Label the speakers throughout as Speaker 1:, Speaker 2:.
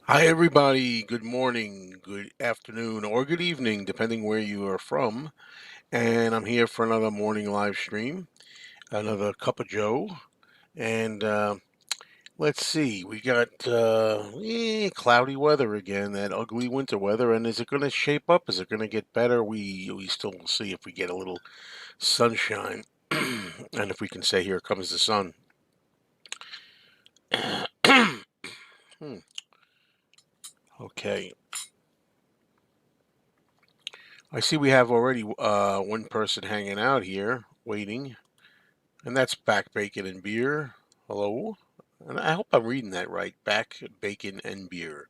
Speaker 1: Hi, everybody. Good morning, good afternoon, or good evening, depending where you are from. And I'm here for another morning live stream, another cup of Joe. And let's see, we got cloudy weather again, that ugly winter weather. And is it going to shape up? Is it going to get better? We still will see if we get a little sunshine, and if we can say, "Here comes the sun." Hmm, okay, I see we have already one person hanging out here waiting. And that's back bacon and beer. Hello. And I hope I'm reading that right. Back bacon and beer.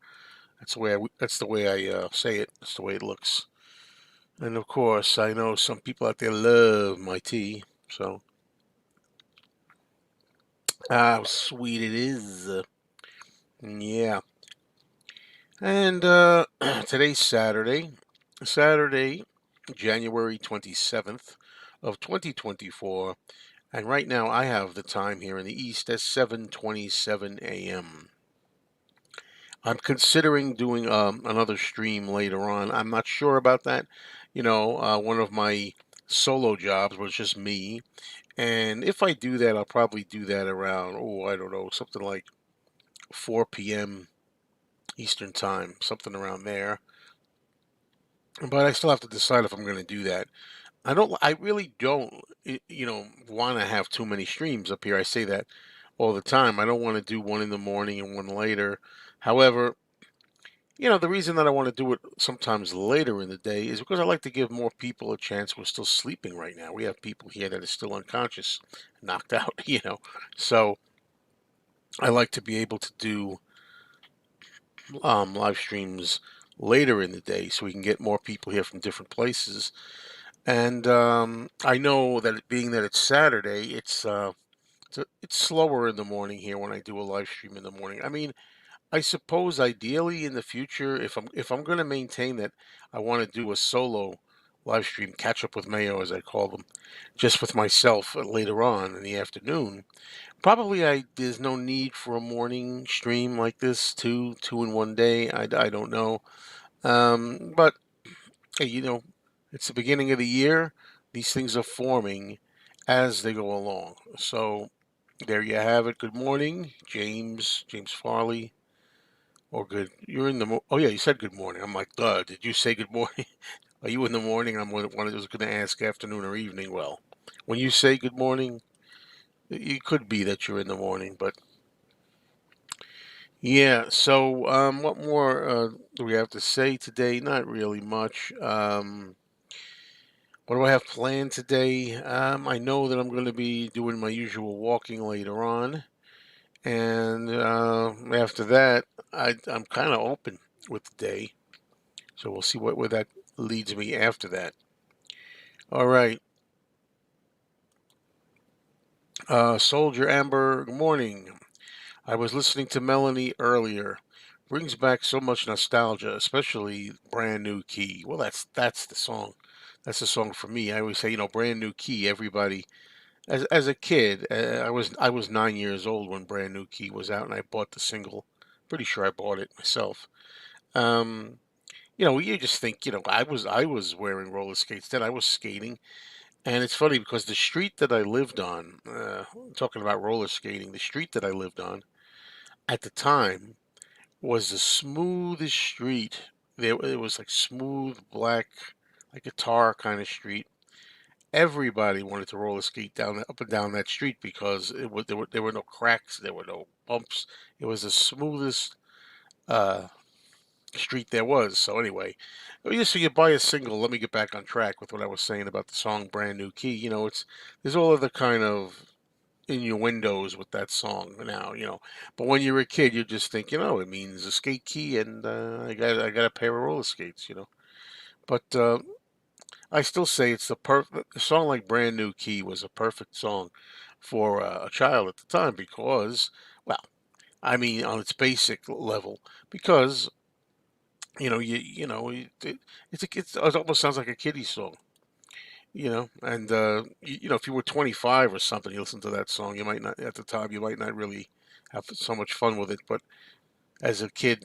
Speaker 1: That's the way I say it. That's the way it looks. And of course, I know some people out there love my tea. So how sweet it is. Yeah. And today's Saturday. Saturday, January 27th of 2024. And right now I have the time here in the East at 7:27 a.m. I'm considering doing another stream later on. I'm not sure about that. One of my solo jobs was just me. And if I do that, I'll probably do that around, oh, I don't know, something like 4 p.m. Eastern Time, something around there. But I still have to decide if I'm going to do that. I really don't, want to have too many streams up here. I say that all the time. I don't want to do one in the morning and one later. However, the reason that I want to do it sometimes later in the day is because I like to give more people a chance. We're still sleeping right now. We have people here that are still unconscious, knocked out. So I like to be able to do live streams later in the day so we can get more people here from different places. And I know that being that it's Saturday, it's slower in the morning here when I do a live stream in the morning. I mean, I suppose ideally in the future, if I'm going to maintain that, I want to do a solo live stream, catch up with Mayo as I call them, just with myself later on in the afternoon. Probably there's no need for a morning stream like this, two in one day. I don't know, but hey, it's the beginning of the year. These things are forming as they go along. So there you have it. Good morning, James Farley. Or good. You're in the. Oh yeah, you said good morning. I'm like, duh. Did you say good morning? Are you in the morning? I'm one of those going to ask afternoon or evening. Well, when you say good morning, it could be that you're in the morning. But yeah. So what more do we have to say today? Not really much. What do I have planned today? I know that I'm going to be doing my usual walking later on, and after that, I'm kind of open with the day. So we'll see where that leads me after that. All right. Soldier Amber, good morning. I was listening to Melanie earlier. Brings back so much nostalgia, especially Brand New Key. Well, that's the song. That's the song for me. I always say, Brand New Key. Everybody, as a kid, I was 9 years old when Brand New Key was out, and I bought the single. Pretty sure I bought it myself. Um, you just think, I was wearing roller skates then. I was skating. And it's funny because the street that I lived on, talking about roller skating, the street that I lived on at the time was the smoothest street. It was like smooth, black, like a tar kind of street. Everybody wanted to roller skate up and down that street because there were no cracks, there were no bumps. It was the smoothest uh, street there was. So anyway, so you buy a single. Let me get back on track with what I was saying about the song "Brand New Key." There's all other kind of innuendos with that song now. But when you're a kid, you just think, it means a skate key, and I got a pair of roller skates. But I still say it's the perfect song. Like "Brand New Key" was a perfect song for a child at the time because, well, I mean, on its basic level, because it almost sounds like a kiddie song, and if you were 25 or something, you listen to that song, you might not really have so much fun with it, but as a kid,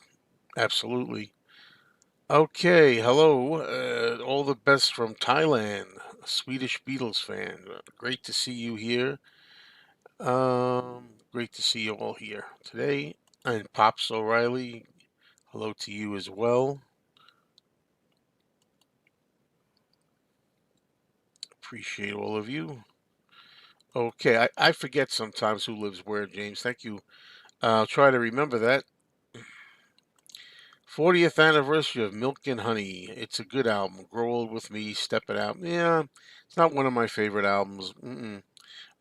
Speaker 1: Absolutely. Okay, hello. All the best from Thailand. A Swedish Beatles fan. Great to see you here. Great to see you all here today. And Pops O'Reilly, hello to you as well. Appreciate all of you. Okay, I forget sometimes who lives where, James. Thank you. I'll try to remember that. 40th anniversary of Milk and Honey. It's a good album. Grow Old With Me, Step It Out. Yeah, it's not one of my favorite albums.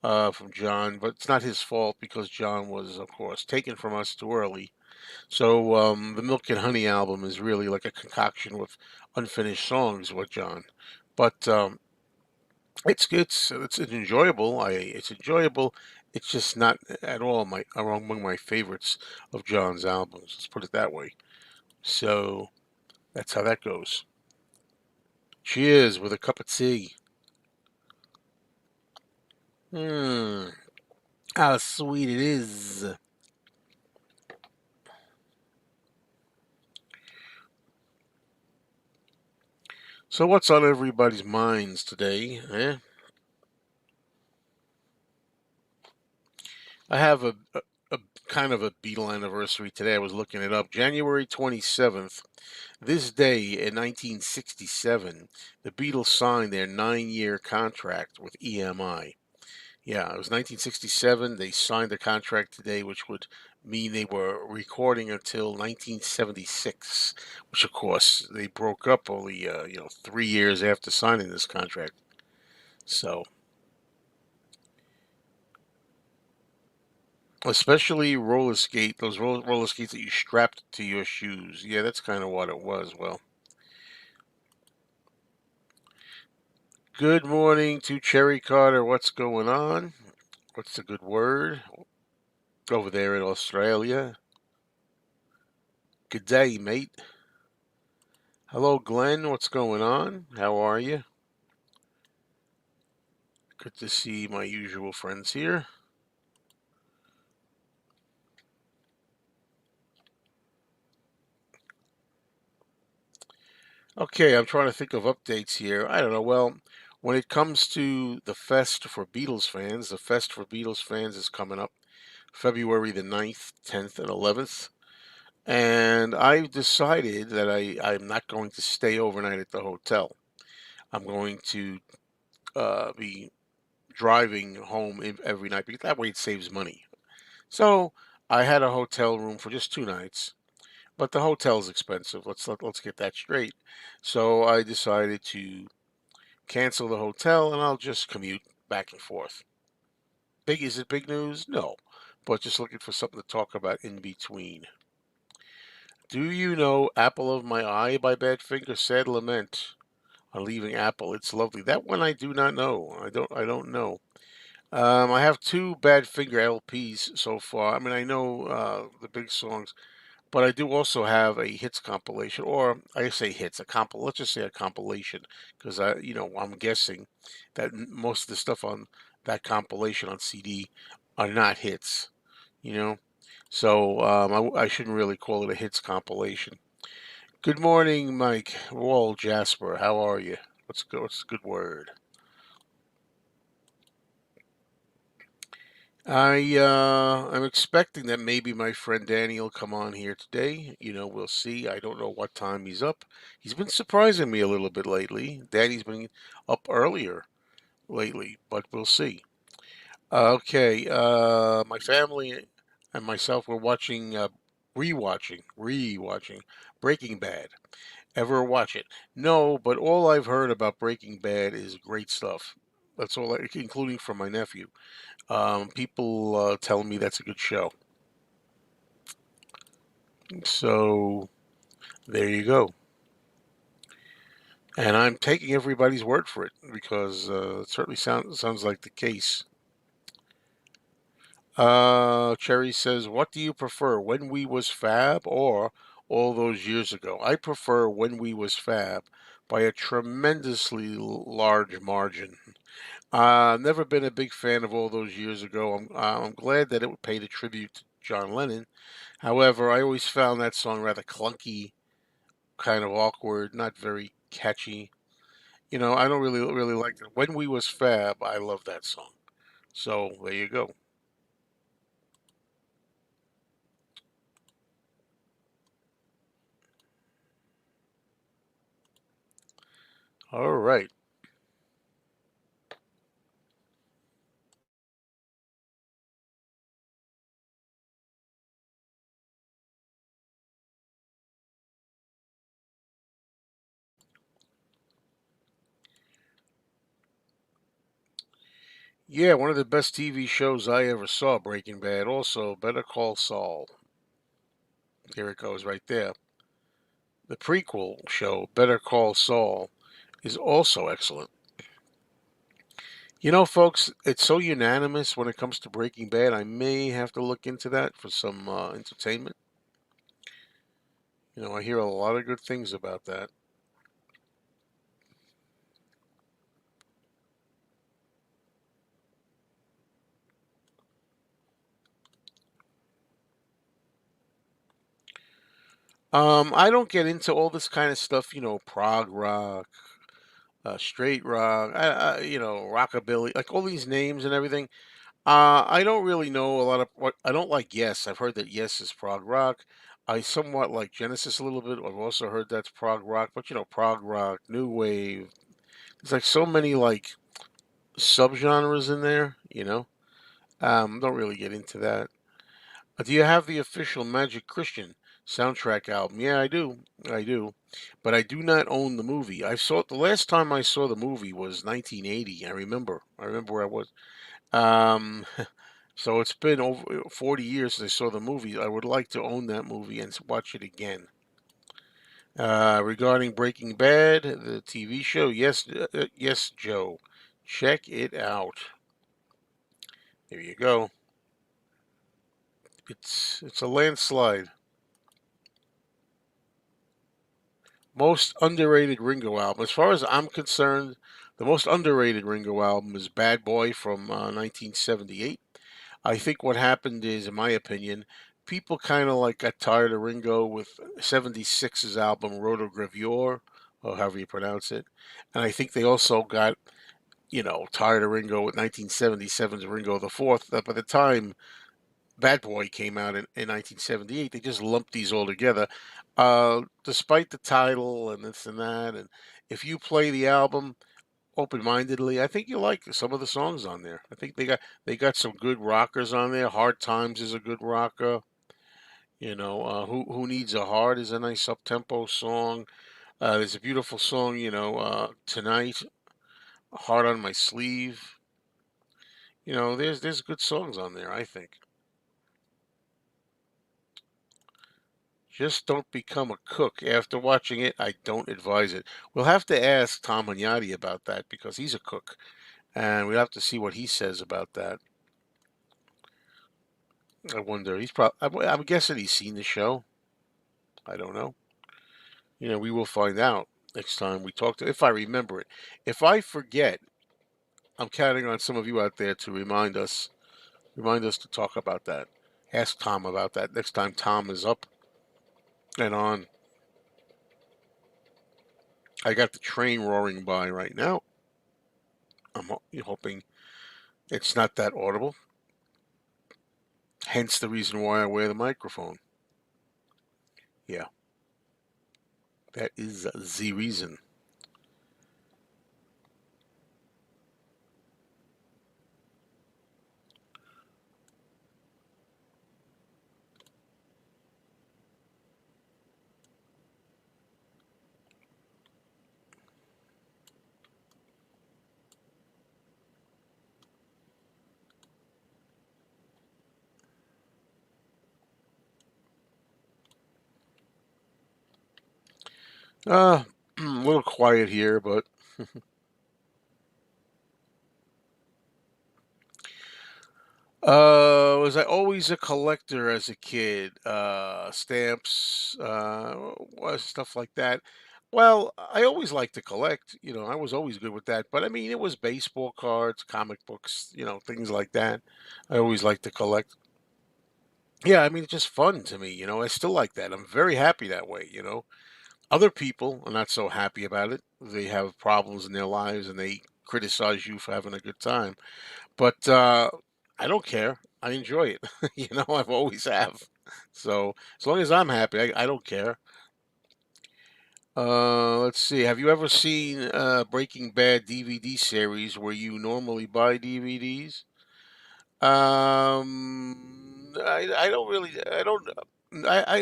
Speaker 1: From John, but it's not his fault because John was, of course, taken from us too early. So the Milk and Honey album is really like a concoction with unfinished songs with John. But it's enjoyable. It's enjoyable. It's just not at all among my favorites of John's albums. Let's put it that way. So that's how that goes. Cheers with a cup of tea. Mmm, how sweet it is. So what's on everybody's minds today? Eh? I have a kind of a Beatle anniversary today. I was looking it up. January 27th, this day in 1967, the Beatles signed their 9-year contract with EMI. Yeah, it was 1967. They signed the contract today, which would mean they were recording until 1976, which of course they broke up only 3 years after signing this contract. So, especially roller skates that you strapped to your shoes. Yeah, that's kind of what it was. Well, good morning to Cherry Carter. What's going on? What's the good word over there in Australia? Good day, mate. Hello, Glenn. What's going on? How are you? Good to see my usual friends here. Okay, I'm trying to think of updates here. I don't know. Well, when it comes to the Fest for Beatles fans, the Fest for Beatles fans is coming up February the 9th, 10th, and 11th. And I've decided that I'm not going to stay overnight at the hotel. I'm going to be driving home every night because that way it saves money. So I had a hotel room for just 2 nights, but the hotel's expensive. Let's get that straight. So I decided to cancel the hotel and I'll just commute back and forth. Is it big news? No, but just looking for something to talk about in between. Do you know "Apple of My Eye" by Badfinger? Sad lament on leaving Apple. It's lovely. That one I do not know. I don't know. I have two Badfinger LPs so far. I mean, I know the big songs, but I do also have a hits compilation, or I say hits, let's just say a compilation, because I'm guessing that most of the stuff on that compilation on CD are not hits, you know. So I shouldn't really call it a hits compilation. Good morning, Mike Wall Jasper. How are you? What's a good word? I'm expecting that maybe my friend Danny will come on here today. We'll see. I don't know what time he's up. He's been surprising me a little bit lately. Danny's been up earlier lately, but we'll see. Okay, my family and myself were rewatching Breaking Bad. Ever watch it? No, but all I've heard about Breaking Bad is great stuff. That's all, including from my nephew. People telling me that's a good show. So there you go. And I'm taking everybody's word for it because it certainly sounds like the case. Cherry says, "What do you prefer, When We Was Fab or All Those Years Ago?" I prefer When We Was Fab by a tremendously large margin. Never been a big fan of All Those Years Ago. I'm glad that it paid a tribute to John Lennon. However, I always found that song rather clunky, kind of awkward, not very catchy. I don't really like it. When We Was Fab, I love that song. So there you go. All right. Yeah, one of the best TV shows I ever saw, Breaking Bad. Also, Better Call Saul. Here it goes right there. The prequel show, Better Call Saul, is also excellent. Folks, it's so unanimous when it comes to Breaking Bad. I may have to look into that for some entertainment. I hear a lot of good things about that. I don't get into all this kind of stuff, prog rock, straight rock, rockabilly, like all these names and everything. I don't really know a lot of what I don't like. Yes, I've heard that Yes is prog rock. I somewhat like Genesis a little bit. I've also heard that's prog rock, but prog rock, new wave. There's like so many like subgenres in there. Don't really get into that. Do you have the official Magic Christian soundtrack album? Yeah, I do. I do. But I do not own the movie. I saw it the last time I saw the movie was 1980. I remember. I remember where I was. Um, so it's been over 40 years since I saw the movie. I would like to own that movie and watch it again. Regarding Breaking Bad, the TV show, yes, yes, Joe, check it out. There you go. It's a landslide. Most underrated Ringo album. As far as I'm concerned, the most underrated Ringo album is Bad Boy from 1978. I think what happened is, in my opinion, people kind of like got tired of Ringo with 76's album Rotogravure, or however you pronounce it. And I think they also got, tired of Ringo with 1977's Ringo the Fourth. By the time Bad Boy came out in 1978. They just lumped these all together. Despite the title and this and that, and if you play the album open-mindedly, I think you like some of the songs on there. I think they got some good rockers on there. Hard Times is a good rocker. Who Needs a Heart is a nice up-tempo song. There's a beautiful song, Tonight, Heart on My Sleeve. There's good songs on there, I think. Just don't become a cook. After watching it, I don't advise it. We'll have to ask Tom Agnotti about that because he's a cook, and we'll have to see what he says about that. I wonder. He's probably. I'm guessing he's seen the show. I don't know. We will find out next time we talk to. If I remember it. If I forget, I'm counting on some of you out there to remind us. Remind us to talk about that. Ask Tom about that next time Tom is up and on. I got the train roaring by right now. I'm hoping it's not that audible. Hence the reason why I wear the microphone. Yeah, that is the reason. A little quiet here, but was I always a collector as a kid? Stamps, stuff like that. Well, I always liked to collect. I was always good with that. But I mean, it was baseball cards, comic books, things like that. I always liked to collect. Yeah, I mean, it's just fun to me, you know. I still like that. I'm very happy that way, you know. Other people are not so happy about it. They have problems in their lives and they criticize you for having a good time. But I don't care. I enjoy it. You know, I've always have. So as long as I'm happy, I don't care. Let's see. Have you ever seen Breaking Bad DVD series where you normally buy DVDs? I don't really I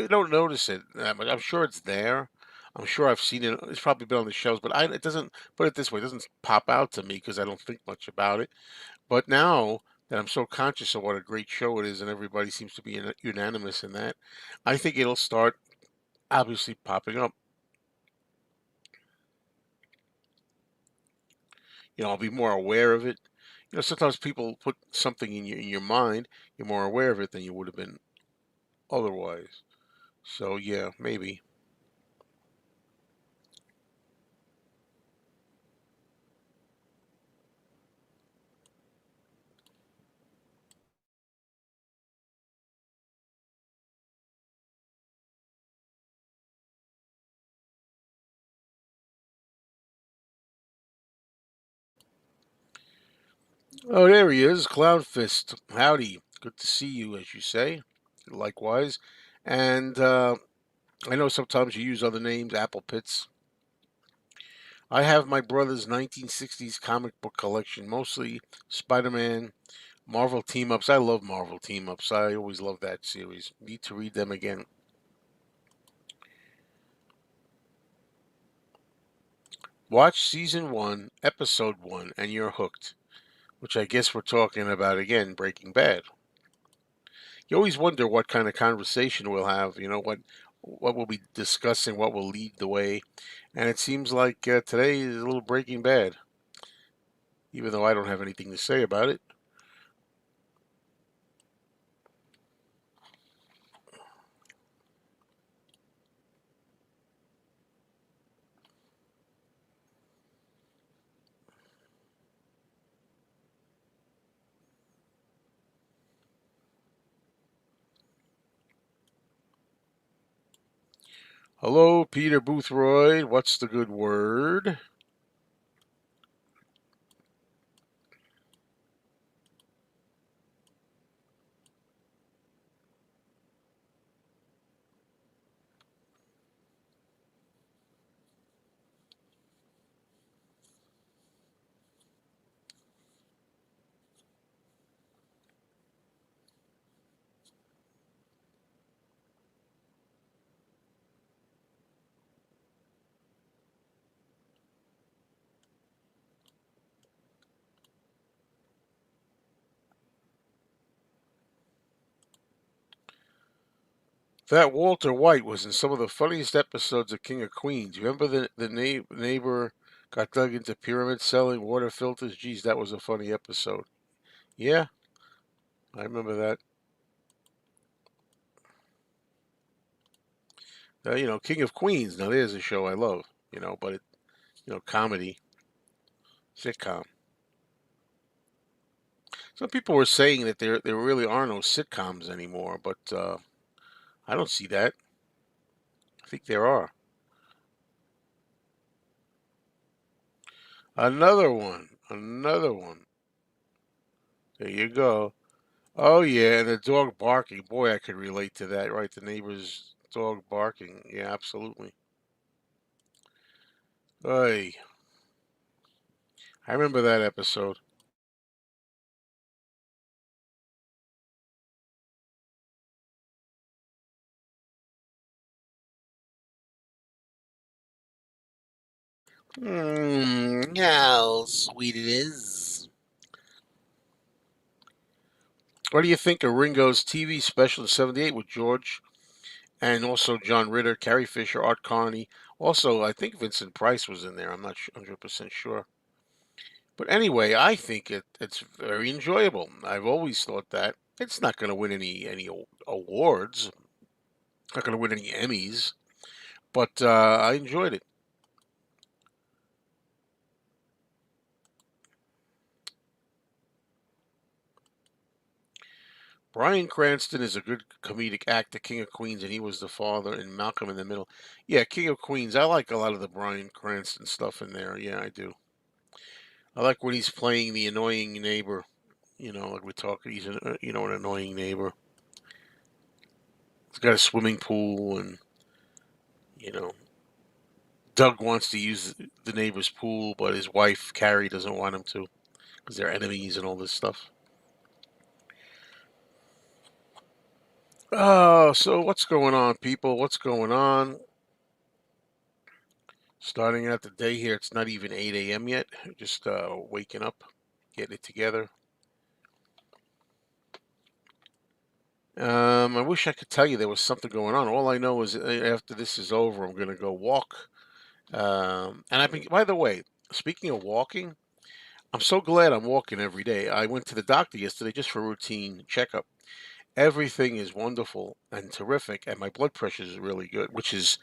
Speaker 1: don't notice it. I'm sure it's there. I'm sure I've seen it. It's probably been on the shelves, but it doesn't. Put it this way, it doesn't pop out to me because I don't think much about it. But now that I'm so conscious of what a great show it is, and everybody seems to be unanimous in that, I think it'll start obviously popping up. You know, I'll be more aware of it. You know, sometimes people put something in your mind, you're more aware of it than you would have been otherwise. So yeah, maybe. Oh, there he is, Clownfist. Howdy. Good to see you, as you say. Likewise. And I know sometimes you use other names, Apple Pits. I have my brother's 1960s comic book collection, mostly Spider-Man, Marvel team-ups. I love Marvel team-ups. I always love that series. Need to read them again. Watch season 1, episode 1, and you're hooked. Which I guess we're talking about again, Breaking Bad. You always wonder what kind of conversation we'll have. You know what we'll be discussing, what will lead the way, and it seems like today is a little Breaking Bad, even though I don't have anything to say about it. Hello, Peter Boothroyd. What's the good word? That Walter White was in some of the funniest episodes of King of Queens. You remember the neighbor got dug into pyramid selling water filters? Geez, that was a funny episode. Yeah, I remember that. You know, King of Queens. Now there's a show I love. You know, but comedy, sitcom. Some people were saying that there really are no sitcoms anymore, but I don't see that. I think there are. Another one. Another one. There you go. Oh yeah, and the dog barking. Boy, I could relate to that, right? The neighbor's dog barking. Yeah, absolutely. Hey, I remember that episode. How sweet it is. What do you think of Ringo's TV special in '78 with George and also John Ritter, Carrie Fisher, Art Carney? Also, I think Vincent Price was in there. I'm not 100% sure. But anyway, I think it's very enjoyable. I've always thought that it's not going to win any awards, not going to win any Emmys, but I enjoyed it. Bryan Cranston is a good comedic actor, King of Queens, and he was the father in Malcolm in the Middle. Yeah, King of Queens. I like a lot of the Bryan Cranston stuff in there. Yeah, I do. I like when he's playing the annoying neighbor. Like we're talking, he's an annoying neighbor. He's got a swimming pool, and you know, Doug wants to use the neighbor's pool, but his wife Carrie doesn't want him to because they're enemies and all this stuff. Oh, so what's going on, people? What's going on? Starting out the day here. It's not even 8 a.m. yet. Just waking up, getting it together. I wish I could tell you there was something going on. All I know is after this is over, I'm gonna go walk. And I've been, by the way, speaking of walking, I'm so glad I'm walking every day. I went to the doctor yesterday just for a routine checkup. Everything is wonderful and terrific, and my blood pressure is really good, which is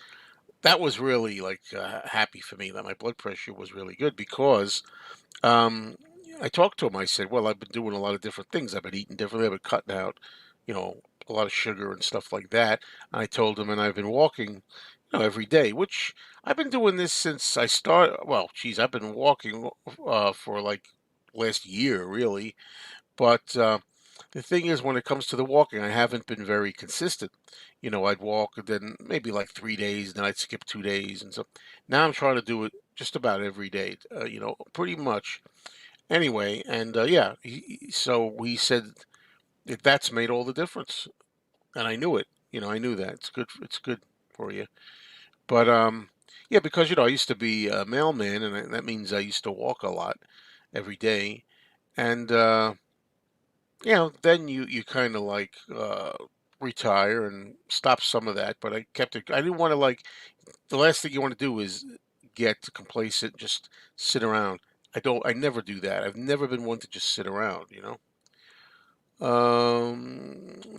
Speaker 1: that was really like happy for me that my blood pressure was really good because um, I talked to him. I said, "Well, I've been doing a lot of different things. I've been eating differently. I've been cutting out, you know, a lot of sugar and stuff like that." And I told him, and I've been walking, every day, which I've been doing this since I started. Well, geez, I've been walking for like last year, really. But the thing is, when it comes to the walking, I haven't been very consistent. I'd walk and then maybe like 3 days, then I'd skip 2 days, and so now I'm trying to do it just about every day. Pretty much. Anyway, and yeah, so he said that that's made all the difference, and I knew it. I knew that it's good. It's good for you. But yeah, because I used to be a mailman, and that means I used to walk a lot every day, and then you kind of like retire and stop some of that. But I kept it. I didn't want to like the last thing you want to do is get complacent, just sit around. I don't. I never do that. I've never been one to just sit around.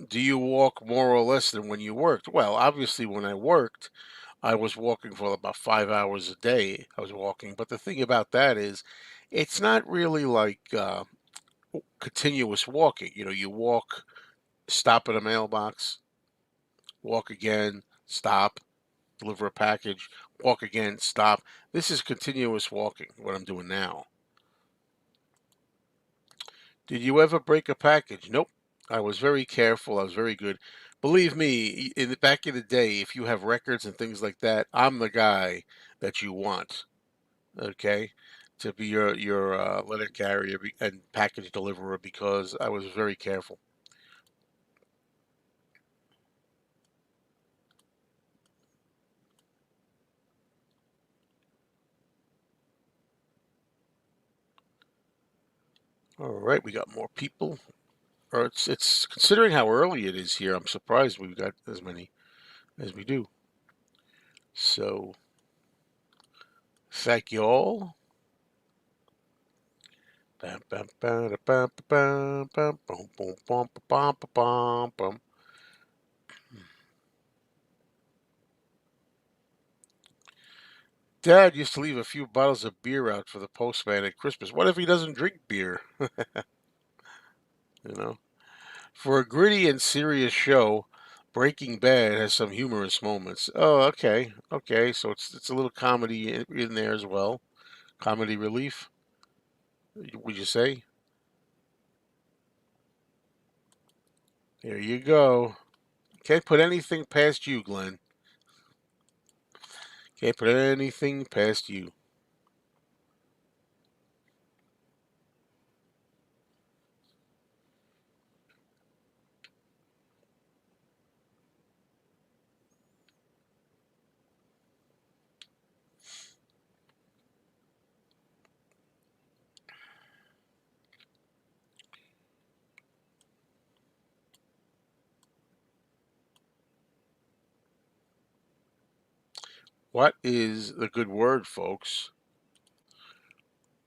Speaker 1: Do you walk more or less than when you worked? Well, obviously, when I worked, I was walking for about 5 hours a day. I was walking, but the thing about that is, it's not really like continuous walking. You walk, stop at a mailbox, walk again, stop, deliver a package, walk again, stop. This is continuous walking, what I'm doing now. Did you ever break a package? Nope. I was very careful. I was very good. Believe me, back in the day, if you have records and things like that, I'm the guy that you want. Okay, to be your letter carrier and package deliverer because I was very careful. All right, we got more people. Or it's considering how early it is here. I'm surprised we've got as many as we do. So thank you all. Bam, bam, bam, bam, bam, bam, boom, boom, bum, bum, bum, bum, bum. Dad used to leave a few bottles of beer out for the postman at Christmas. What if he doesn't drink beer? You know, for a gritty and serious show, Breaking Bad has some humorous moments. Oh, okay, okay. So it's a little comedy in there as well. Comedy relief, would you say? There you go. Can't put anything past you, Glenn. Can't put anything past you. What is the good word, folks?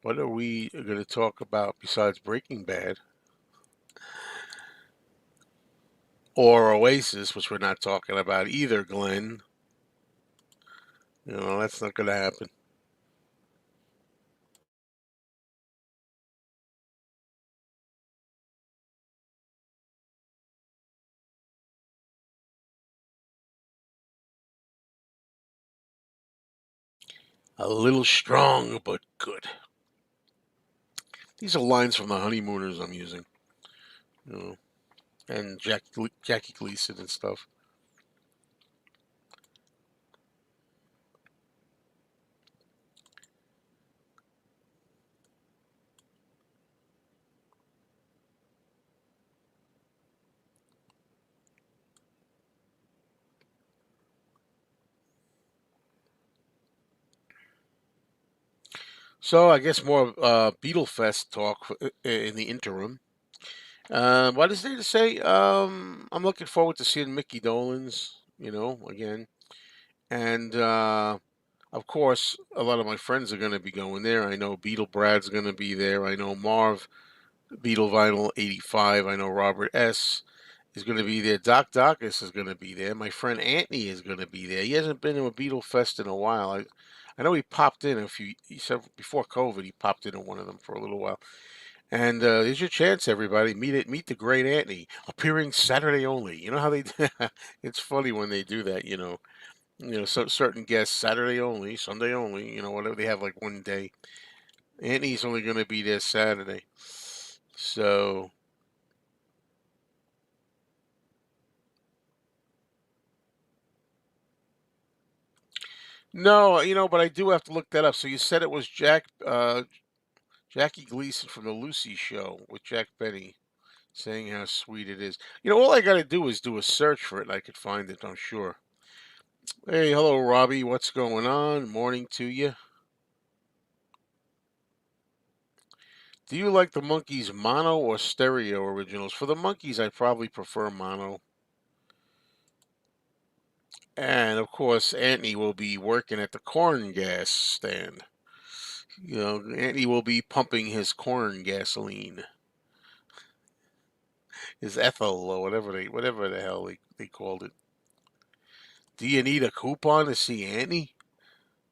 Speaker 1: What are we going to talk about besides Breaking Bad or Oasis, which we're not talking about either, Glenn? That's not going to happen. A little strong, but good. These are lines from the Honeymooners I'm using, you know, and Jackie Gleason and stuff. So I guess more Beetlefest talk in the interim. What is there to say? I'm looking forward to seeing Mickey Dolenz, again. And of course, a lot of my friends are going to be going there. I know Beetle Brad's going to be there. I know Marv, Beetle Vinyl 85. I know Robert S. is going to be there. Doc Dacus is going to be there. My friend Anthony is going to be there. He hasn't been to a Beetle Fest in a while. I know he popped in he said before COVID, he popped into one of them for a little while. And here's your chance, everybody. Meet the great Anthony, appearing Saturday only. You know how they? It's funny when they do that. So certain guests Saturday only, Sunday only. Whatever they have like one day. Anthony's only going to be there Saturday. So no, but I do have to look that up. So you said it was Jackie Gleason from the Lucy Show with Jack Benny saying how sweet it is. All I got to do is do a search for it, and I could find it. I'm sure. Hey, hello, Robbie. What's going on? Morning to you. Do you like the Monkees mono or stereo originals? For the Monkees, I probably prefer mono. And of course, Anthony will be working at the corn gas stand. Anthony will be pumping his corn gasoline, his ethyl or whatever the hell they called it. Do you need a coupon to see Anthony?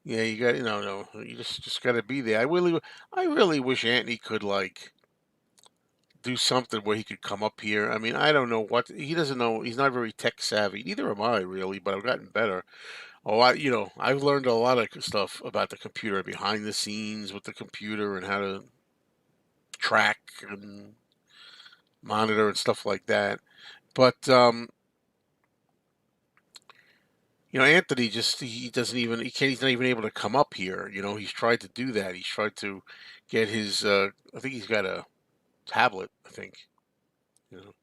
Speaker 1: Yeah, you got no. You just got to be there. I really wish Anthony could like do something where he could come up here. I mean, I don't know what he doesn't know. He's not very tech savvy. Neither am I really, but I've gotten better. I've learned a lot of stuff about the computer behind the scenes with the computer and how to track and monitor and stuff like that. But Anthony just he doesn't even he can't he's not even able to come up here. He's tried to do that. He's tried to get his I think he's got a tablet, I think. You know.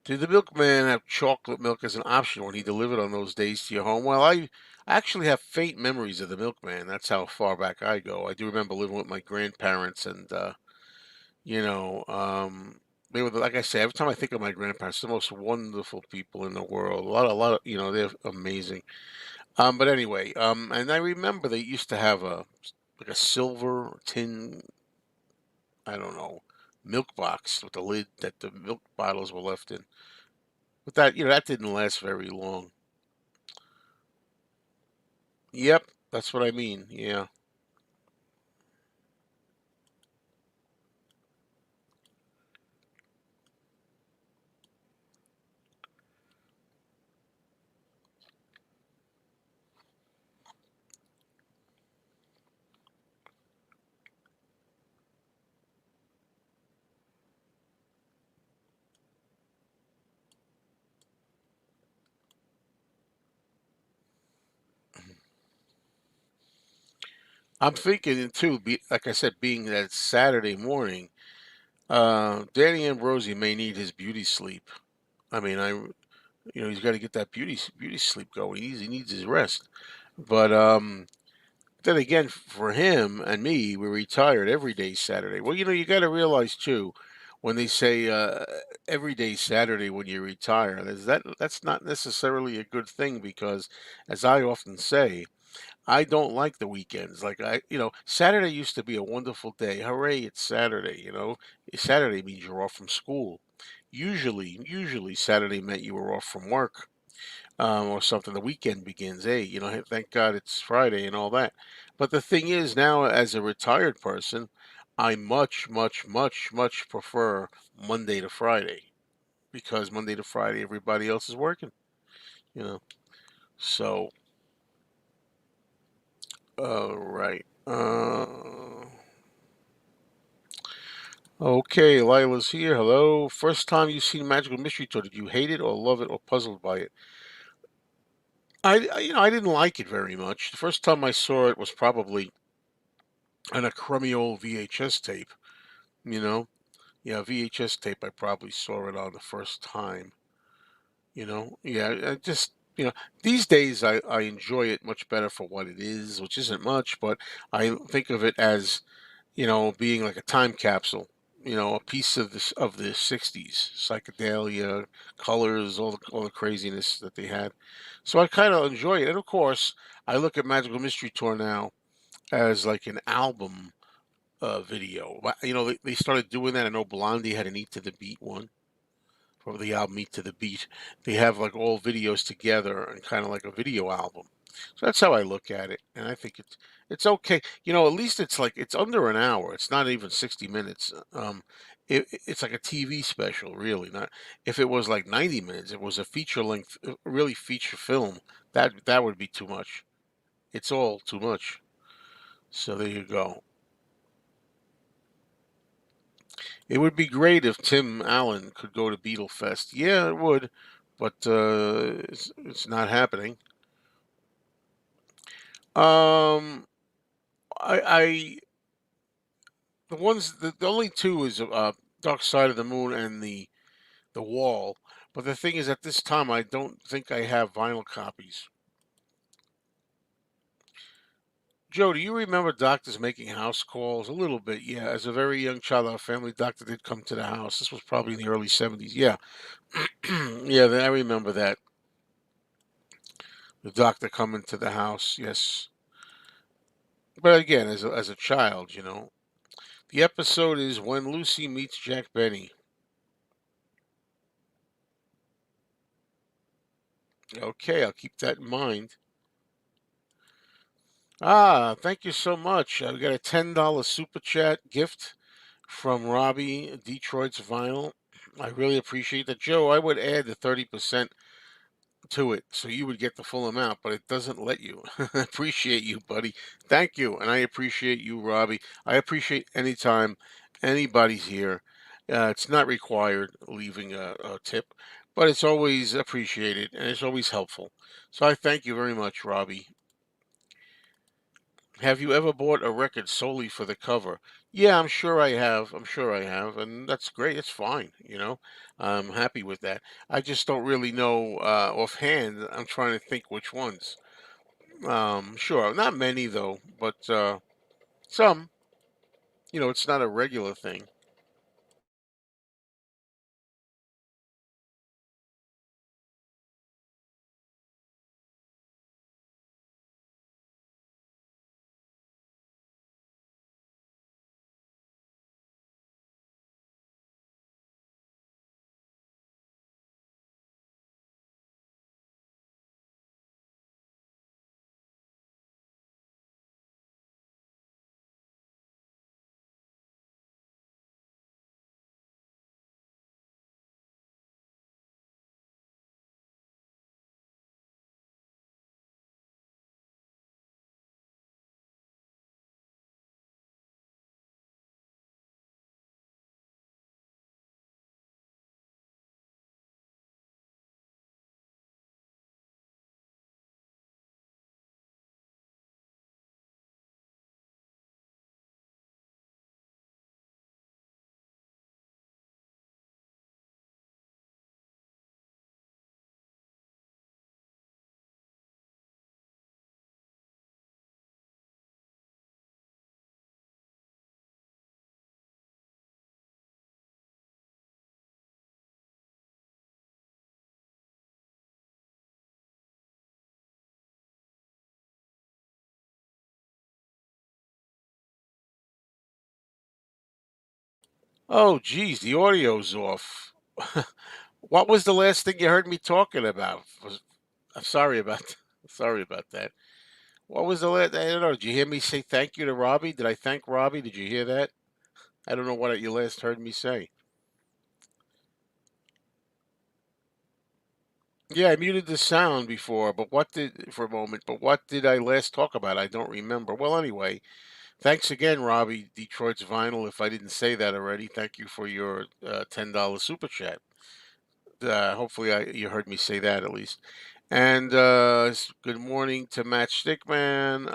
Speaker 1: Did the milkman have chocolate milk as an option when he delivered on those days to your home? Well, I actually have faint memories of the milkman. That's how far back I go. I do remember living with my grandparents, and you know, um, they were like I say. Every time I think of my grandparents, the most wonderful people in the world. A lot of, they're amazing. But anyway, and I remember they used to have like a silver tin, I don't know, milk box with the lid that the milk bottles were left in. But that didn't last very long. Yep, that's what I mean. Yeah. I'm thinking too, like I said, being that it's Saturday morning, Danny Ambrosi may need his beauty sleep. I mean, he's got to get that beauty sleep going. He needs his rest. But then again, for him and me, we're retired every day Saturday. Well, you got to realize too, when they say every day Saturday when you retire, that's not necessarily a good thing because, as I often say, I don't like the weekends. Like Saturday used to be a wonderful day. Hooray, it's Saturday. Saturday means you're off from school. Usually Saturday meant you were off from work, or something. The weekend begins. Hey, hey, thank God it's Friday and all that. But the thing is, now as a retired person, I much, much, much, much prefer Monday to Friday because Monday to Friday everybody else is working, you know. So, right. Okay, Lila's here. Hello. First time you seen Magical Mystery Tour, did you hate it or love it or puzzled by it? I didn't like it very much. The first time I saw it was probably on a crummy old VHS tape, you know. Yeah, VHS tape. I probably saw it on the first time. Yeah, I just these days I enjoy it much better for what it is, which isn't much, but I think of it as being like a time capsule. A piece of the '60s, psychedelia, colors, all the craziness that they had. So I kind of enjoy it, and of course I look at Magical Mystery Tour now as like an album video. They started doing that. I know Blondie had an Eat to the Beat one from the album Meet to the Beat. They have like all videos together and kind of like a video album. So that's how I look at it, and I think it's okay. At least it's like it's under an hour. It's not even 60 minutes. It's like a TV special, really. Not if it was like 90 minutes. It was a feature length, really feature film. That would be too much. It's all too much. So there you go. It would be great if Tim Allen could go to Beatlefest. Yeah, it would, but it's not happening. Um, I the only two is Dark Side of the Moon and the Wall. But the thing is, at this time, I don't think I have vinyl copies. Joe, do you remember doctors making house calls? A little bit, yeah. As a very young child, our family doctor did come to the house. This was probably in the early '70s. Yeah, yeah. I remember that. The doctor coming to the house. Yes. But again, as a child, the episode is when Lucy meets Jack Benny. Okay, I'll keep that in mind. Ah, thank you so much. I got a $10 super chat gift from Robbie, Detroit's Vinyl. I really appreciate that. Joe, I would add the 30% to it so you would get the full amount, but it doesn't let you. I appreciate you, buddy. Thank you. And I appreciate you, Robbie. I appreciate anytime anybody's here. It's not required leaving a tip, but it's always appreciated and it's always helpful. So I thank you very much, Robbie. Have you ever bought a record solely for the cover? Yeah, I'm sure I have. I'm sure I have, and that's great. It's fine. I'm happy with that. I just don't really know offhand. I'm trying to think which ones. Sure, not many though, but some. It's not a regular thing. Oh, geez, the audio's off. What was the last thing you heard me talking about? I'm sorry about sorry about that. What was the last? I don't know. Did you hear me say thank you to Robbie? Did I thank Robbie? Did you hear that? I don't know what you last heard me say. Yeah, I muted the sound before, but what did for a moment? But what did I last talk about? I don't remember. Well, anyway, thanks again, Robbie, Detroit's Vinyl. If I didn't say that already, thank you for your $10 super chat. Hopefully, you heard me say that at least. And good morning to Matt Stickman.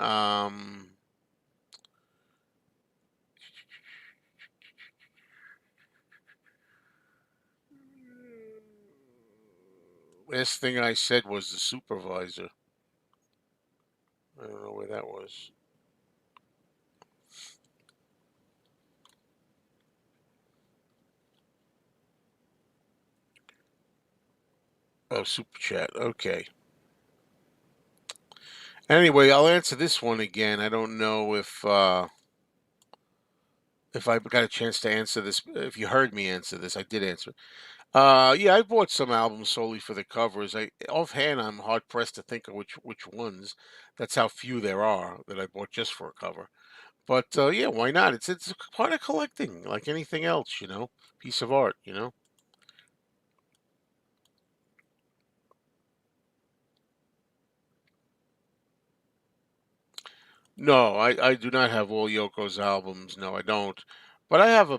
Speaker 1: Last thing I said was the supervisor. I don't know where that was. Oh, super chat. Okay. Anyway, I'll answer this one again. I don't know if I got a chance to answer this. If you heard me answer this, I did answer. Yeah, I bought some albums solely for the covers. I offhand, I'm hard pressed to think of which ones. That's how few there are that I bought just for a cover. But yeah, why not? It's a part of collecting, like anything else, piece of art. No, I do not have all Yoko's albums. No, I don't. But I have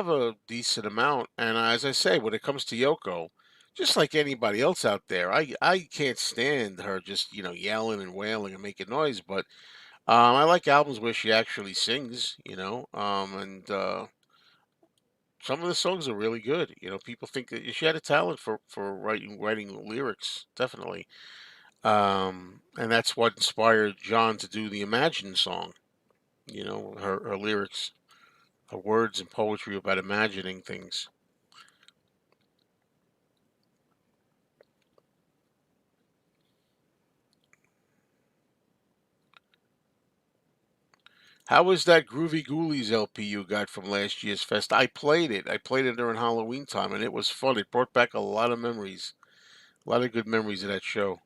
Speaker 1: a decent amount, and as I say, when it comes to Yoko, just like anybody else out there, I can't stand her just yelling and wailing and making noise. But I like albums where she actually sings, and some of the songs are really good. People think that she had a talent for writing lyrics, definitely. And that's what inspired John to do the Imagine song. Her lyrics, her words and poetry about imagining things. How was that Groovy Ghoulies LP you got from last year's fest? I played it. I played it during Halloween time, and it was fun. It brought back a lot of memories, a lot of good memories of that show.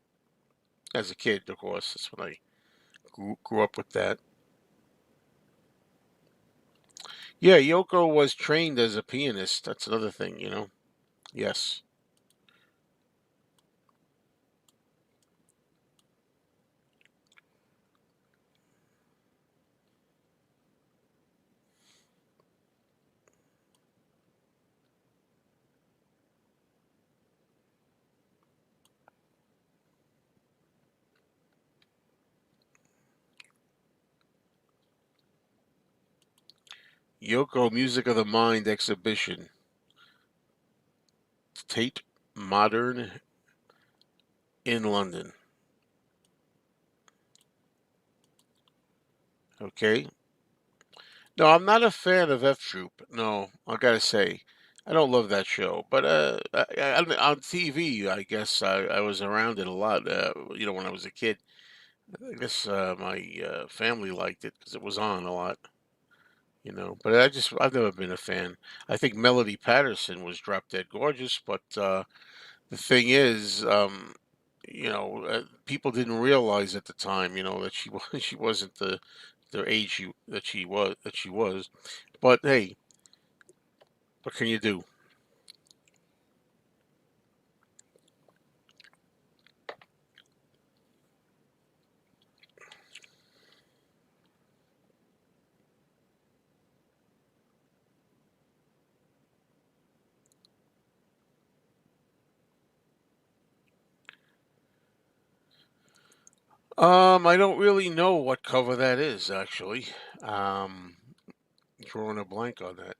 Speaker 1: As a kid, of course, that's when I grew up with that. Yeah, Yoko was trained as a pianist. That's another thing. Yes. Yoko Music of the Mind exhibition. Tate Modern in London. Okay. No, I'm not a fan of F Troop. No, I gotta say, I don't love that show. But on TV, I guess I was around it a lot. When I was a kid. I guess my family liked it because it was on a lot. But I've never been a fan. I think Melody Patterson was drop dead gorgeous, but the thing is, people didn't realize at the time, that she was she wasn't the age that she was. But hey, what can you do? I don't really know what cover that is actually. Um, Drawing a blank on that.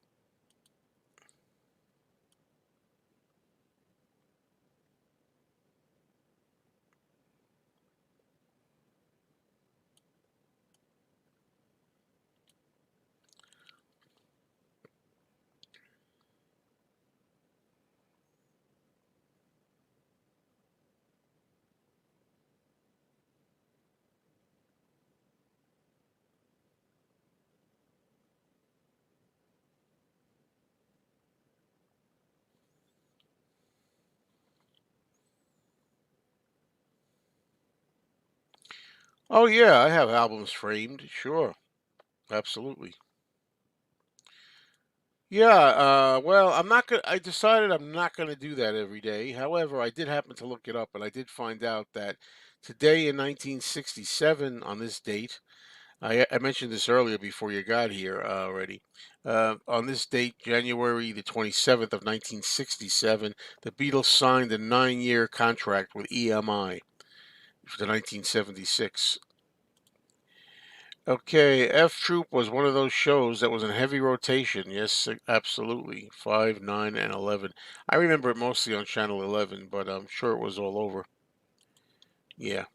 Speaker 1: Oh yeah, I have albums framed. Sure, absolutely. Yeah, well, I'm not gonna. I decided I'm not gonna do that every day. However, I did happen to look it up, and I did find out that today in 1967, on this date, I mentioned this earlier before you got here already. On this date, January the 27th of 1967, the Beatles signed a 9-year contract with EMI for the 1976. Okay, F Troop was one of those shows that was in heavy rotation. Yes, absolutely. 5, 9, and 11. I remember it mostly on Channel 11, but I'm sure it was all over. Yeah.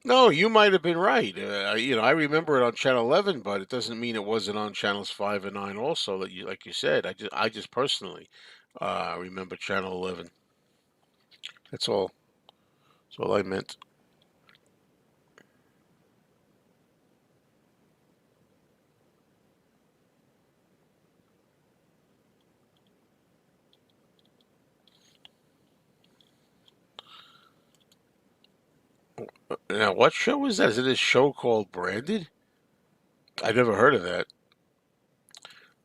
Speaker 1: No, you might have been right. I remember it on Channel 11, but it doesn't mean it wasn't on Channels 5 and 9 also, that you like you said. I just personally remember Channel 11. That's all. That's all I meant. Now, what show is that? Is it a show called Branded? I've never heard of that.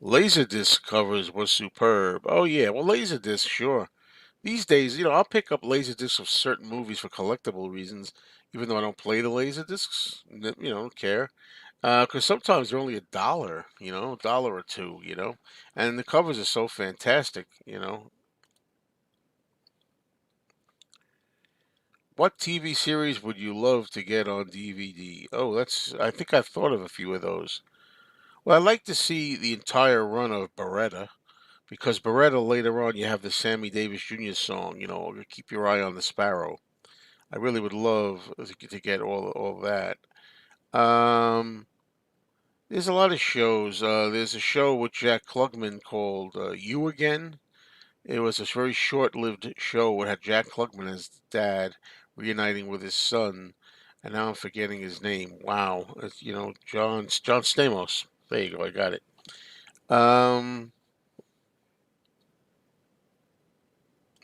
Speaker 1: Laserdisc covers was superb. Oh yeah, well Laserdisc, sure. These days, I'll pick up Laserdiscs of certain movies for collectible reasons, even though I don't play the Laserdiscs. Don't care. Because sometimes they're only $1, a dollar or two, and the covers are so fantastic. What TV series would you love to get on DVD? Oh, I think I've thought of a few of those. Well, I'd like to see the entire run of Beretta. Because Beretta later on, you have the Sammy Davis Jr. song, Keep Your Eye on the Sparrow. I really would love to get all that. Um, there's a lot of shows. There's a show with Jack Klugman called You Again. It was a very short-lived show. It had Jack Klugman as dad reuniting with his son, and now I'm forgetting his name. Wow, John Stamos. There you go. I got it. Um,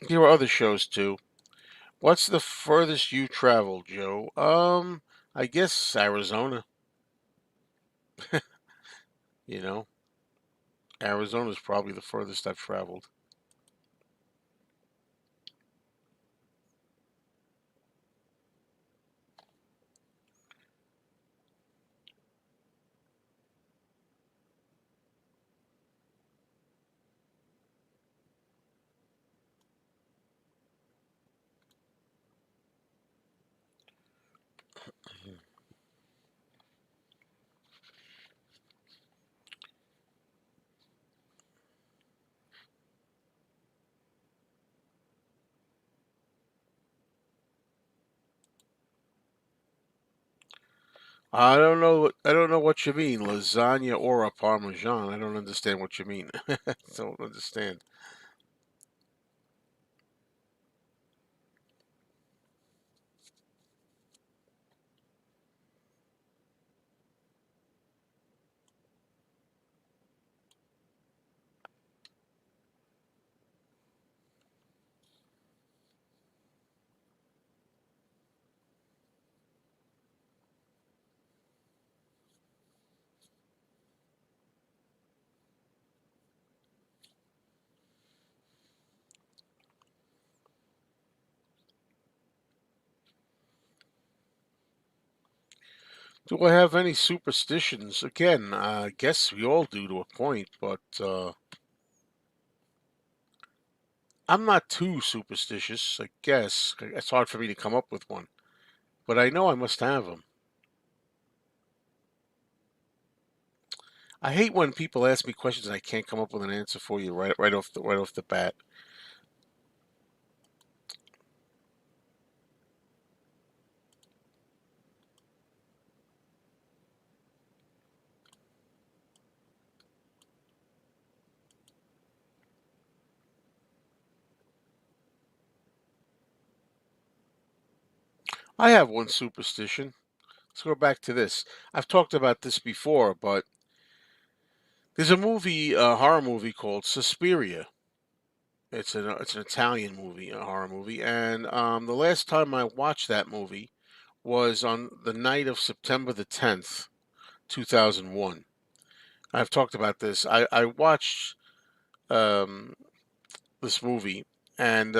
Speaker 1: there were other shows too. What's the furthest you traveled, Joe? I guess Arizona. You know, Arizona's probably the furthest I've traveled. I don't know what you mean, lasagna or a parmesan. I don't understand what you mean. Don't understand. Do I have any superstitions? Again, I guess we all do to a point, but I'm not too superstitious. I guess it's hard for me to come up with one, but I know I must have them. I hate when people ask me questions and I can't come up with an answer for you right off the bat. I have one superstition. Let's go back to this. I've talked about this before, but there's a movie, a horror movie called Suspiria. It's an Italian movie, a horror movie, and the last time I watched that movie was on the night of September the 10th, 2001. I've talked about this. I watched um, this movie, and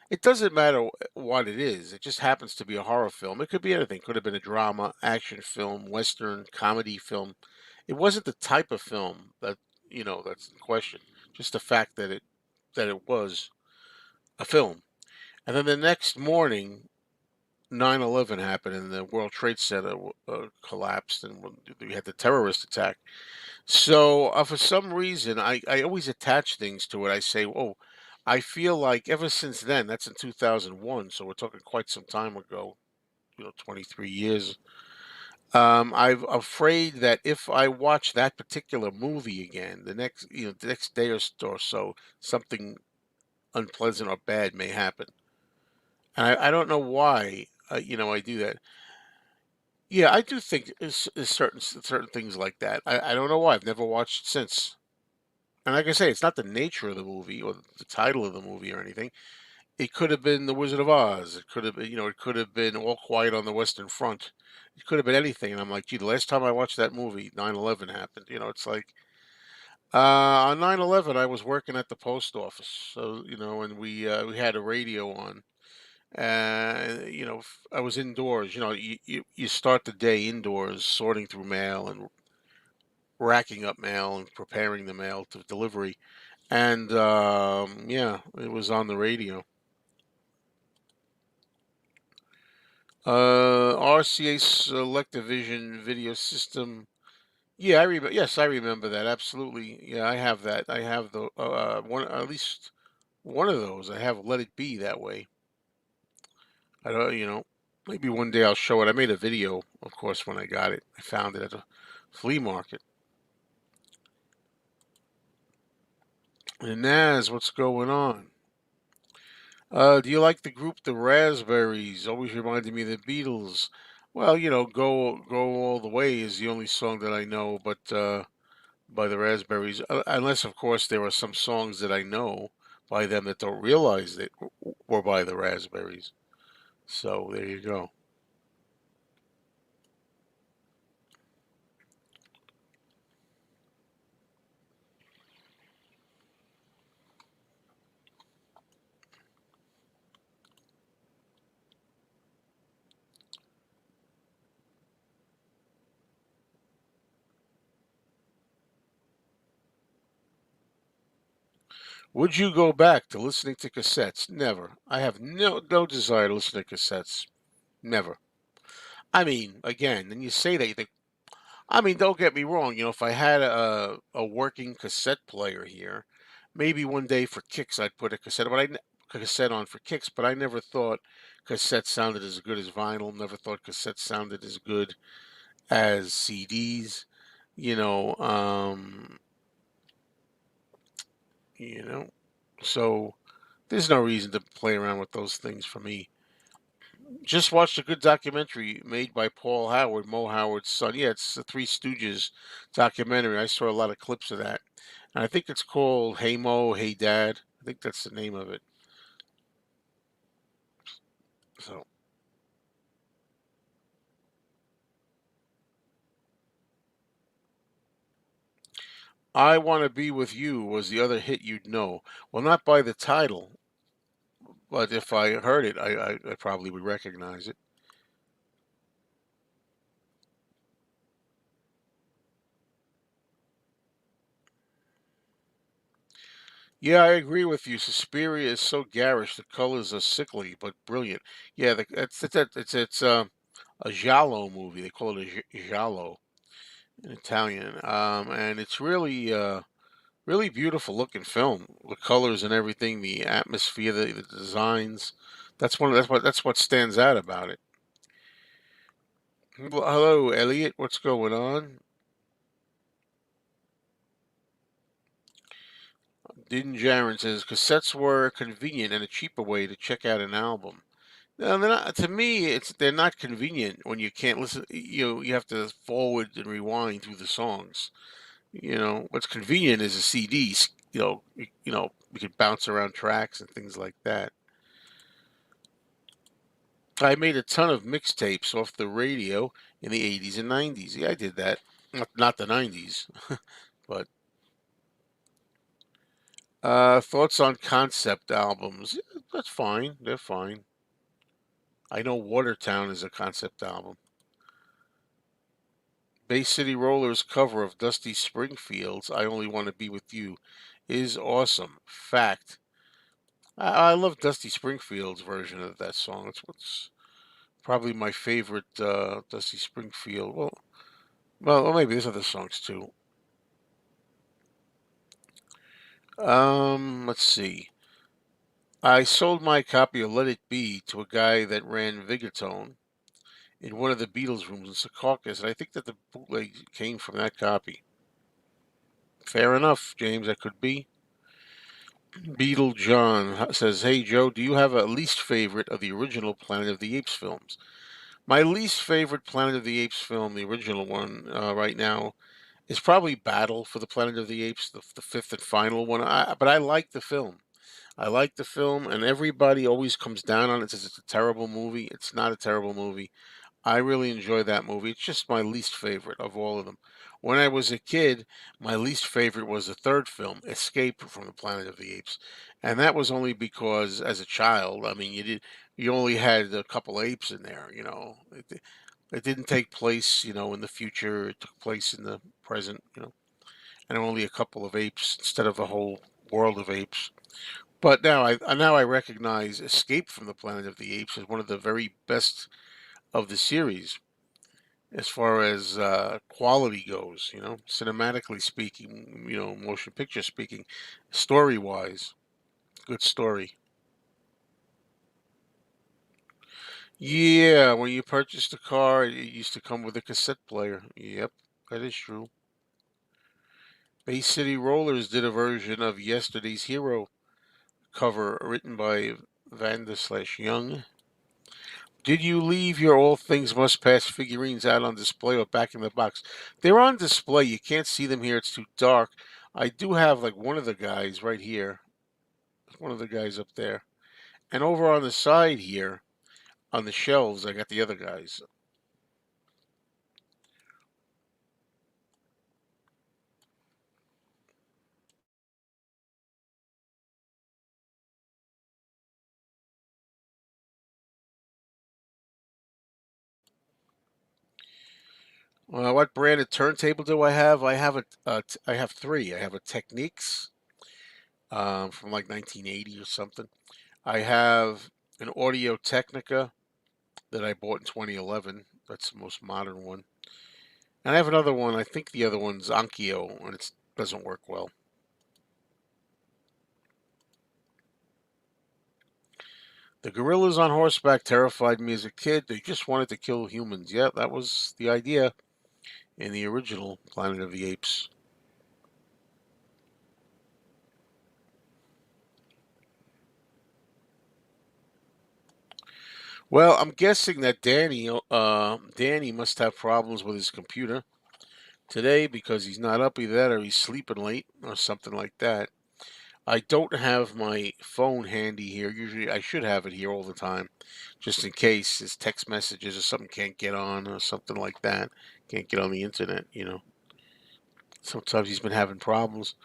Speaker 1: it doesn't matter what it is. It just happens to be a horror film. It could be anything. Could have been a drama, action film, western, comedy film. It wasn't the type of film that's in question. Just the fact that it was a film. And then the next morning, 9/11 happened, and the World Trade Center collapsed, and we had the terrorist attack. So for some reason, I always attach things to it. I say, oh, I feel like ever since then, that's in 2001, so we're talking quite some time ago, 23 years. I'm afraid that if I watch that particular movie again, the next day or so, something unpleasant or bad may happen. And I don't know why, I do that. Yeah, I do think is certain things like that. I don't know why. I've never watched it since. And like I say, it's not the nature of the movie or the title of the movie or anything. It could have been The Wizard of Oz. It could have been, it could have been All Quiet on the Western Front. It could have been anything. And I'm like, gee, the last time I watched that movie, 9/11 happened. It's like on 9/11, I was working at the post office. So, and we had a radio on. I was indoors. You start the day indoors, sorting through mail and racking up mail and preparing the mail to delivery. And yeah, it was on the radio. RCA Selectavision video system. Yeah, I remember. Yes, I remember that. Absolutely. Yeah, I have that. I have the one, at least one of those. I have Let It Be that way. I don't, maybe one day I'll show it. I made a video, of course, when I got it. I found it at a flea market. And Naz, what's going on? Do you like the group The Raspberries? Always reminded me of the Beatles. Well, Go All the Way is the only song that I know, but by the Raspberries, unless of course there are some songs that I know by them that don't realize that were by the Raspberries. So there you go. Would you go back to listening to cassettes? Never. I have no desire to listen to cassettes. Never. I mean, again, and you say that you think, I mean, don't get me wrong. If I had a working cassette player here, maybe one day for kicks I'd put a cassette on for kicks. But I never thought cassette sounded as good as vinyl. Never thought cassette sounded as good as CDs. You know, um, you know. So there's no reason to play around with those things for me. Just watched a good documentary made by Paul Howard, Mo Howard's son. Yeah, it's the Three Stooges documentary. I saw a lot of clips of that. And I think it's called Hey Mo, Hey Dad. I think that's the name of it. So I Want to Be With You was the other hit you'd know. Well, not by the title, but if I heard it, I probably would recognize it. Yeah, I agree with you. Suspiria is so garish. The colors are sickly but brilliant. Yeah, it's a giallo movie. They call it a giallo in Italian, and it's really beautiful looking film. The colors and everything, the atmosphere, the designs. That's what stands out about it. Well, hello, Elliot. What's going on? Din Jaren says cassettes were convenient and a cheaper way to check out an album. No, they're not, to me, they're not convenient when you can't listen. You have to forward and rewind through the songs. What's convenient is a CD. We could bounce around tracks and things like that. I made a ton of mixtapes off the radio in the 80s and 90s. Yeah, I did that. Not the 90s, but thoughts on concept albums. Yeah, that's fine. They're fine. I know Watertown is a concept album. Bay City Rollers cover of Dusty Springfield's I Only Want to Be With You is awesome. Fact. I love Dusty Springfield's version of that song. It's what's probably my favorite Dusty Springfield. Well, maybe there's other songs too. Let's see. I sold my copy of Let It Be to a guy that ran Vigatone in one of the Beatles rooms in Secaucus, and I think that the bootleg came from that copy. Fair enough, James, that could be. Beetle John says, "Hey Joe, do you have a least favorite of the original Planet of the Apes films?" My least favorite Planet of the Apes film, the original one, right now, is probably Battle for the Planet of the Apes, the fifth and final one. But I like the film. I like the film, and everybody always comes down on it, says it's a terrible movie. It's not a terrible movie. I really enjoy that movie. It's just my least favorite of all of them. When I was a kid, my least favorite was the third film, Escape from the Planet of the Apes. And that was only because as a child, I mean, you only had a couple apes in there. It didn't take place, in the future. It took place in the present, and only a couple of apes instead of a whole world of apes. But now I recognize Escape from the Planet of the Apes as one of the very best of the series as far as quality goes, cinematically speaking, motion picture speaking, story wise, good story. Yeah, when you purchased the car, it used to come with a cassette player. Yep, that is true. Bay City Rollers did a version of Yesterday's Hero cover written by Vanda slash Young. Did you leave your All Things Must Pass figurines out on display or back in the box? They're on display. You can't see them here. It's too dark. I do have like one of the guys right here. One of the guys up there. And over on the side here, on the shelves, I got the other guys. What brand of turntable do I have? I have three. I have a Techniques from like 1980 or something. I have an Audio Technica that I bought in 2011. That's the most modern one. And I have another one. I think the other one's Onkyo, and it doesn't work well. The gorillas on horseback terrified me as a kid. They just wanted to kill humans. Yeah, that was the idea in the original Planet of the Apes. Well, I'm guessing that Danny must have problems with his computer today because he's not up either that or he's sleeping late or something like that. I don't have my phone handy here. Usually I should have it here all the time, just in case his text messages or something can't get on or something like that. Can't get on the internet. Sometimes he's been having problems.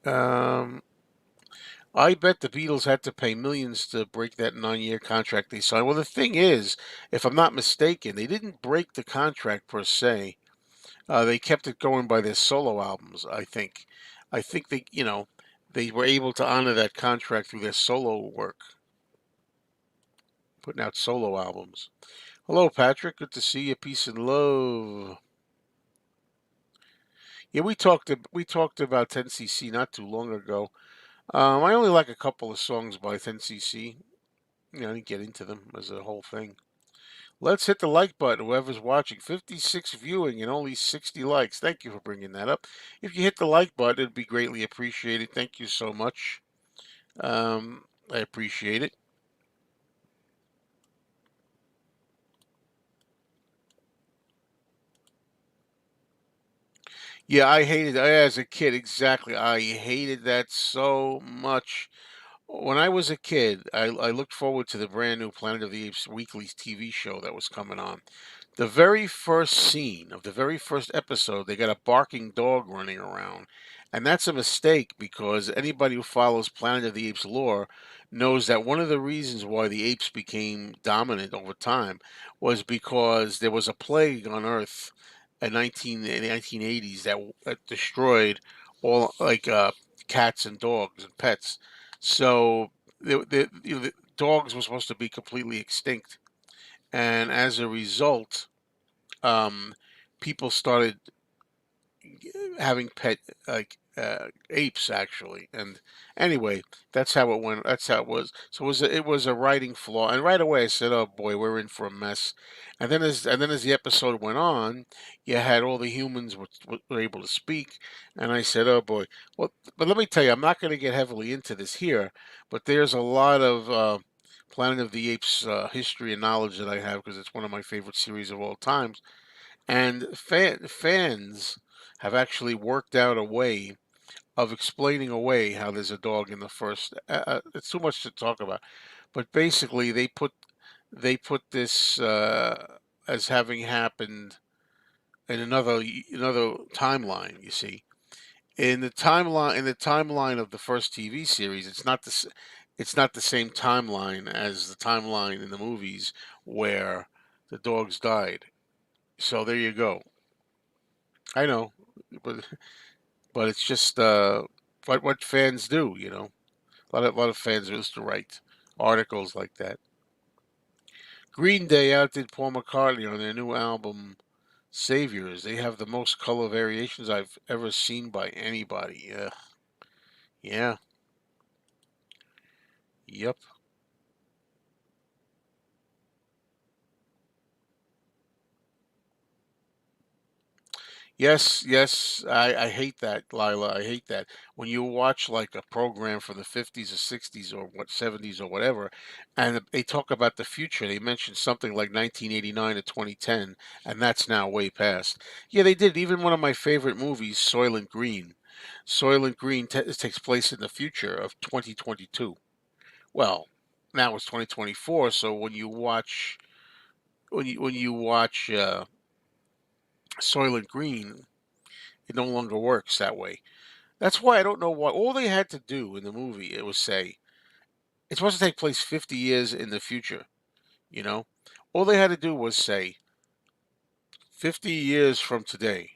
Speaker 1: Um, I bet the Beatles had to pay millions to break that 9-year contract they signed. Well, the thing is, if I'm not mistaken, they didn't break the contract per se. They kept it going by their solo albums, I think. I think they were able to honor that contract through their solo work, putting out solo albums. Hello, Patrick. Good to see you. Peace and love. Yeah, we talked about 10cc not too long ago. I only like a couple of songs by 10cc. I didn't get into them as a whole thing. Let's hit the like button, whoever's watching. 56 viewing and only 60 likes. Thank you for bringing that up. If you hit the like button, it'd be greatly appreciated. Thank you so much. I appreciate it. Yeah, I hated as a kid, exactly. I hated that so much. When I was a kid, I looked forward to the brand new Planet of the Apes weekly TV show that was coming on. The very first scene of the very first episode, they got a barking dog running around. And that's a mistake because anybody who follows Planet of the Apes lore knows that one of the reasons why the apes became dominant over time was because there was a plague on Earth in the 1980s that destroyed all cats and dogs and pets. So the dogs were supposed to be completely extinct, and as a result, um, people started having pet apes actually. And anyway, that's how it went. That's how it was. So it was a writing flaw. And right away I said, "Oh boy, we're in for a mess." And then as the episode went on, you had all the humans were able to speak, and I said, "Oh boy." Well, but let me tell you, I'm not going to get heavily into this here, but there's a lot of Planet of the Apes history and knowledge that I have because it's one of my favorite series of all times. And fans have actually worked out a way of explaining away how there's a dog in the first. It's too much to talk about, but basically they put this as having happened in another timeline. You see, in the timeline of the first TV series, it's not the same timeline as the timeline in the movies where the dogs died. So there you go. I know, but but it's just what fans do, you know. A lot of fans used to write articles like that. Green Day outdid Paul McCartney on their new album Saviors. They have the most color variations I've ever seen by anybody. Yeah, yeah, yep. Yes, yes, I hate that, Lila. I hate that. When you watch like a program from the 50s or 60s or what 70s or whatever, and they talk about the future, they mention something like 1989 to 2010, and that's now way past. Yeah, they did. Even one of my favorite movies, Soylent Green. Soylent Green takes place in the future of 2022. Well, now it's 2024, so when you watch Soylent Green, it no longer works that way. That's why I don't know why. All they had to do in the movie it was say it's supposed to take place 50 years in the future. You know, all they had to do was say 50 years from today.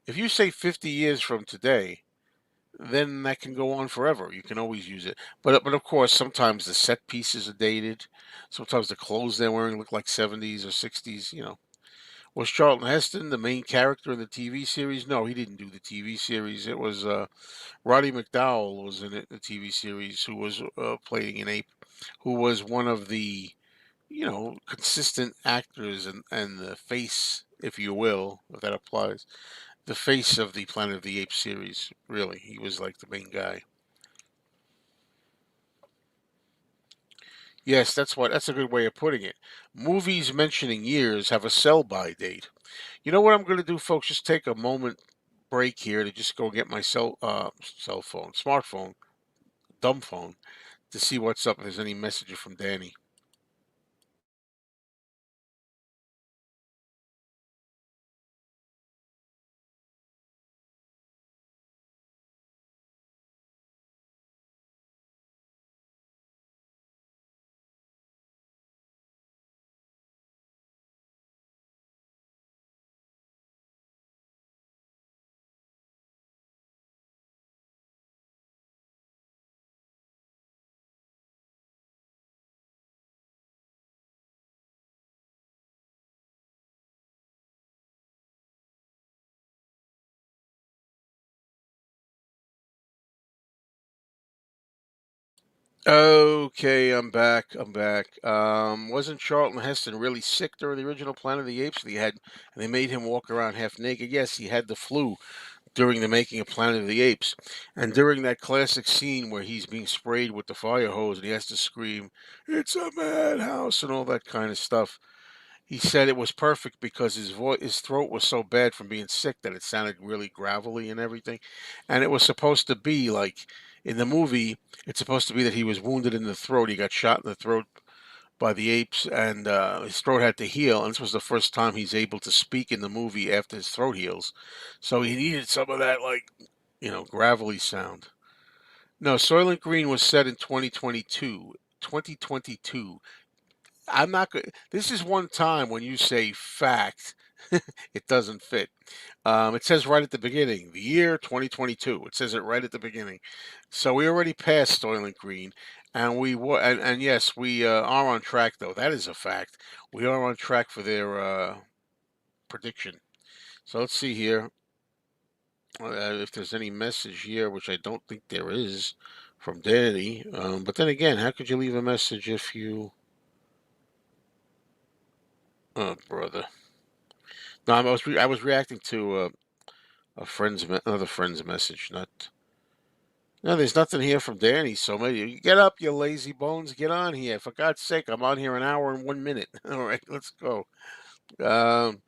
Speaker 1: If you say 50 years from today, then that can go on forever. You can always use it. But of course, sometimes the set pieces are dated. Sometimes the clothes they're wearing look like 70s or 60s. Was Charlton Heston the main character in the TV series? No, he didn't do the TV series. It was Roddy McDowell was in it, the TV series, who was playing an ape, who was one of the, consistent actors and the face, if you will, if that applies, the face of the Planet of the Apes series. Really, he was like the main guy. Yes, that's a good way of putting it. Movies mentioning years have a sell-by date. You know what I'm going to do, folks? Just take a moment break here to just go get my cell phone, smartphone, dumb phone, to see what's up, if there's any messages from Danny. Okay, I'm back. I'm back. Wasn't Charlton Heston really sick during the original Planet of the Apes? And they made him walk around half naked. Yes, he had the flu during the making of Planet of the Apes, and during that classic scene where he's being sprayed with the fire hose and he has to scream, "It's a madhouse!" and all that kind of stuff. He said it was perfect because his throat was so bad from being sick that it sounded really gravelly and everything. And it was supposed to be like in the movie, it's supposed to be that he was wounded in the throat. He got shot in the throat by the apes, and his throat had to heal. And this was the first time he's able to speak in the movie after his throat heals. So he needed some of that, like, gravelly sound. No, Soylent Green was set in 2022. 2022. I'm not good. This is one time when you say fact, it doesn't fit. It says right at the beginning, the year 2022. It says it right at the beginning. So we already passed Soylent Green, and and yes, we are on track though. That is a fact. We are on track for their prediction. So let's see here if there's any message here, which I don't think there is from Danny. But then again, how could you leave a message if you? Oh, brother. No, I was reacting to another friend's message. Not no, there's nothing here from Danny. So maybe get up, you lazy bones, get on here. For God's sake, I'm on here an hour and 1 minute. All right, let's go. Um,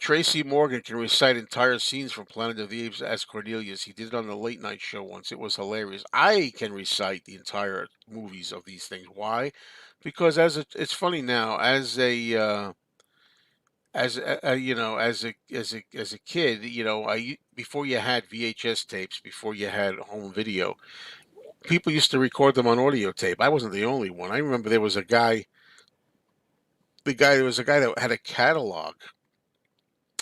Speaker 1: Tracy Morgan can recite entire scenes from Planet of the Apes as Cornelius. He did it on the late night show once. It was hilarious. I can recite the entire movies of these things. Why? Because it's funny now as a kid, before you had VHS tapes, before you had home video, people used to record them on audio tape. I wasn't the only one. I remember there was a guy that had a catalog,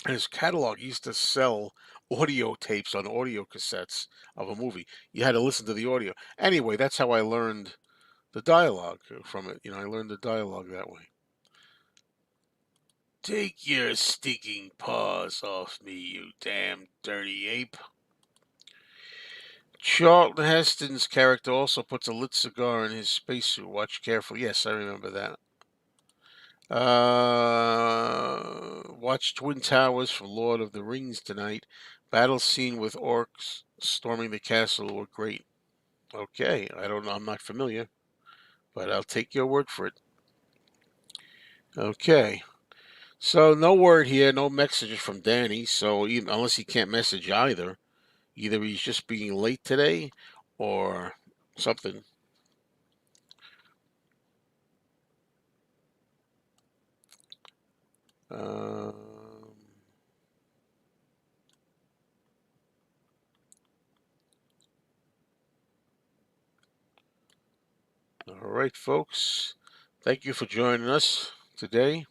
Speaker 1: and his catalog used to sell audio tapes on audio cassettes of a movie. You had to listen to the audio. Anyway, that's how I learned the dialogue from it. I learned the dialogue that way. Take your stinking paws off me, you damn dirty ape. Charlton Heston's character also puts a lit cigar in his spacesuit. Watch carefully. Yes, I remember that. Watch Twin Towers from Lord of the Rings tonight. Battle scene with orcs storming the castle were great. Okay, I don't know. I'm not familiar, but I'll take your word for it. Okay. So no word here, no messages from Danny. So even, unless he can't message either he's just being late today, or something. Um, all right, folks. Thank you for joining us today.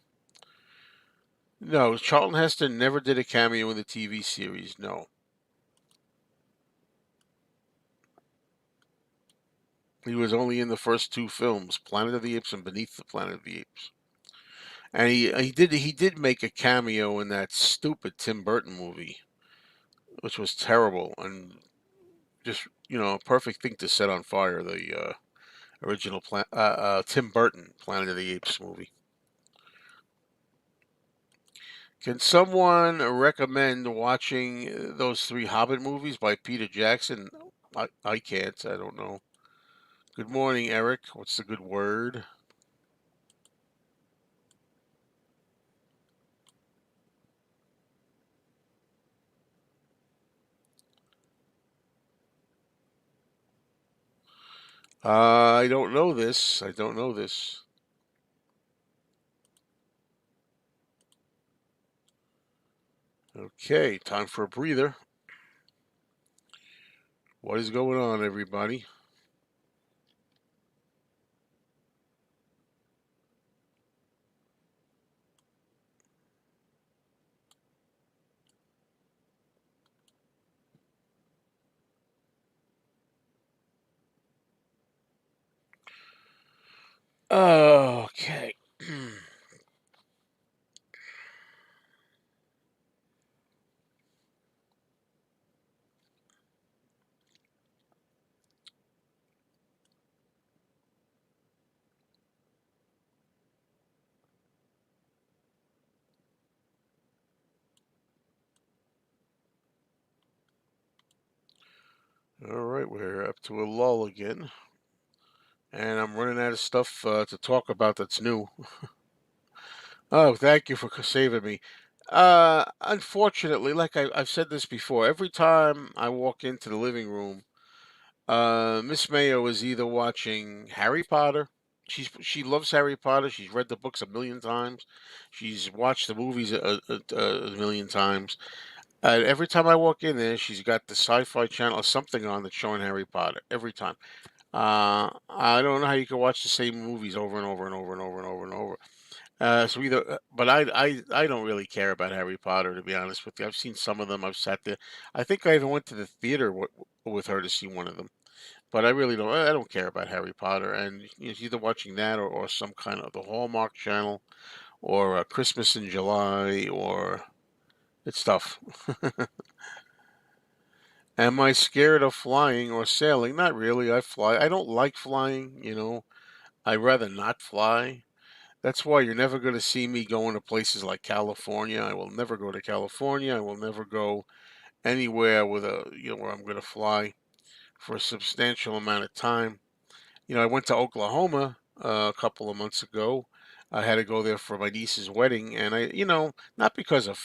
Speaker 1: No, Charlton Heston never did a cameo in the TV series. No, he was only in the first two films, Planet of the Apes and Beneath the Planet of the Apes. And he did make a cameo in that stupid Tim Burton movie, which was terrible and just a perfect thing to set on fire. The original Tim Burton Planet of the Apes movie. Can someone recommend watching those three Hobbit movies by Peter Jackson? I can't. I don't know. Good morning, Eric. What's the good word? I don't know this. I don't know this. Okay, time for a breather. What is going on, everybody? Okay. All right, we're up to a lull again. and I'm running out of stuff to talk about that's new. Oh, thank you for saving me. Unfortunately, like I've said this before, every time I walk into the living room, Miss Mayo is either watching Harry Potter. She loves Harry Potter. She's read the books a million times. She's watched the movies a million times. Every time I walk in there, she's got the Sci-Fi Channel or something on that's showing Harry Potter every time. I don't know how you can watch the same movies over and over and over and over and over and over. So either, but I don't really care about Harry Potter, to be honest with you. I've seen some of them. I've sat there. I think I even went to the theater with her to see one of them. But I really don't. I don't care about Harry Potter, and it's either watching that or some kind of the Hallmark Channel or Christmas in July or it's tough. Am I scared of flying or sailing? Not really. I fly. I don't like flying. I'd rather not fly. That's why you're never going to see me going to places like California. I will never go to California. I will never go anywhere with where I'm going to fly for a substantial amount of time. I went to Oklahoma a couple of months ago. I had to go there for my niece's wedding, and not because of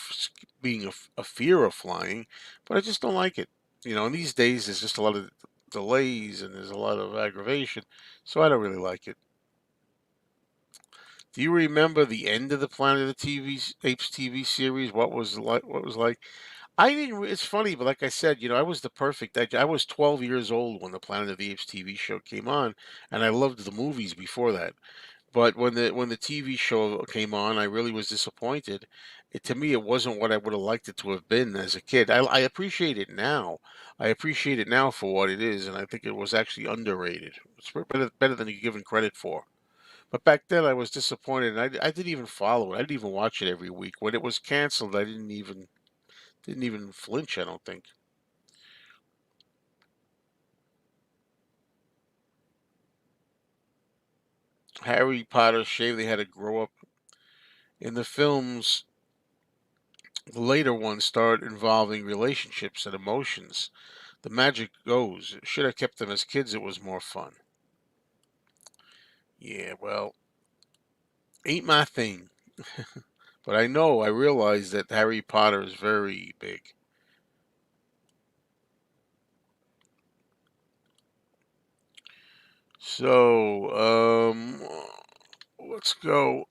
Speaker 1: being a fear of flying, but I just don't like it. And these days there's just a lot of delays and there's a lot of aggravation, so I don't really like it. Do you remember the end of the Planet of the Apes TV series? What was like? What was like? I didn't. It's funny, but like I said, I was the perfect. I was 12 years old when the Planet of the Apes TV show came on, and I loved the movies before that. But when the TV show came on, I really was disappointed. To me, it wasn't what I would have liked it to have been as a kid. I appreciate it now. I appreciate it now for what it is, and I think it was actually underrated. It's better than you're given credit for. But back then, I was disappointed, and I didn't even follow it. I didn't even watch it every week. When it was canceled, I didn't even flinch. I don't think. Harry Potter shave. They had to grow up. In the films, the later ones start involving relationships and emotions. The magic goes. Should have kept them as kids. It was more fun. Yeah, well, ain't my thing. But I realize that Harry Potter is very big. So, let's go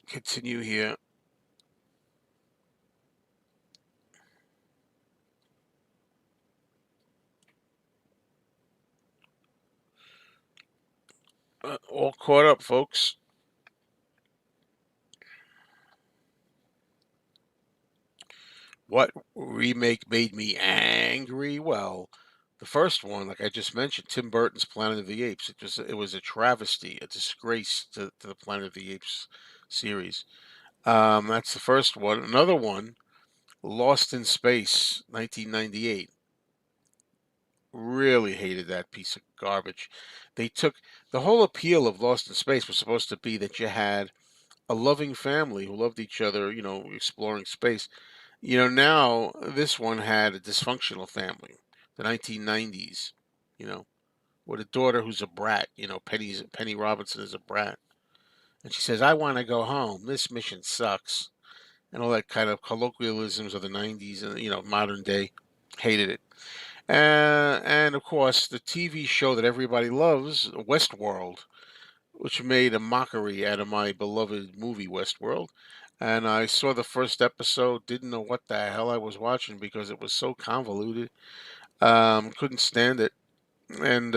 Speaker 1: continue here. All caught up, folks. What remake made me angry? Well, the first one, like I just mentioned, Tim Burton's Planet of the Apes. It was a travesty, a disgrace to the Planet of the Apes series. That's the first one. Another one, Lost in Space, 1998. Really hated that piece of garbage. They took the whole appeal of Lost in Space was supposed to be that you had a loving family who loved each other, exploring space. Now this one had a dysfunctional family, the 1990s, you know, with a daughter who's a brat. Penny Robinson is a brat, and she says, "I want to go home. This mission sucks," and all that kind of colloquialisms of the 90s and modern day. Hated it. And of course, the TV show that everybody loves, Westworld, which made a mockery out of my beloved movie Westworld. And I saw the first episode, didn't know what the hell I was watching because it was so convoluted. Couldn't stand it, and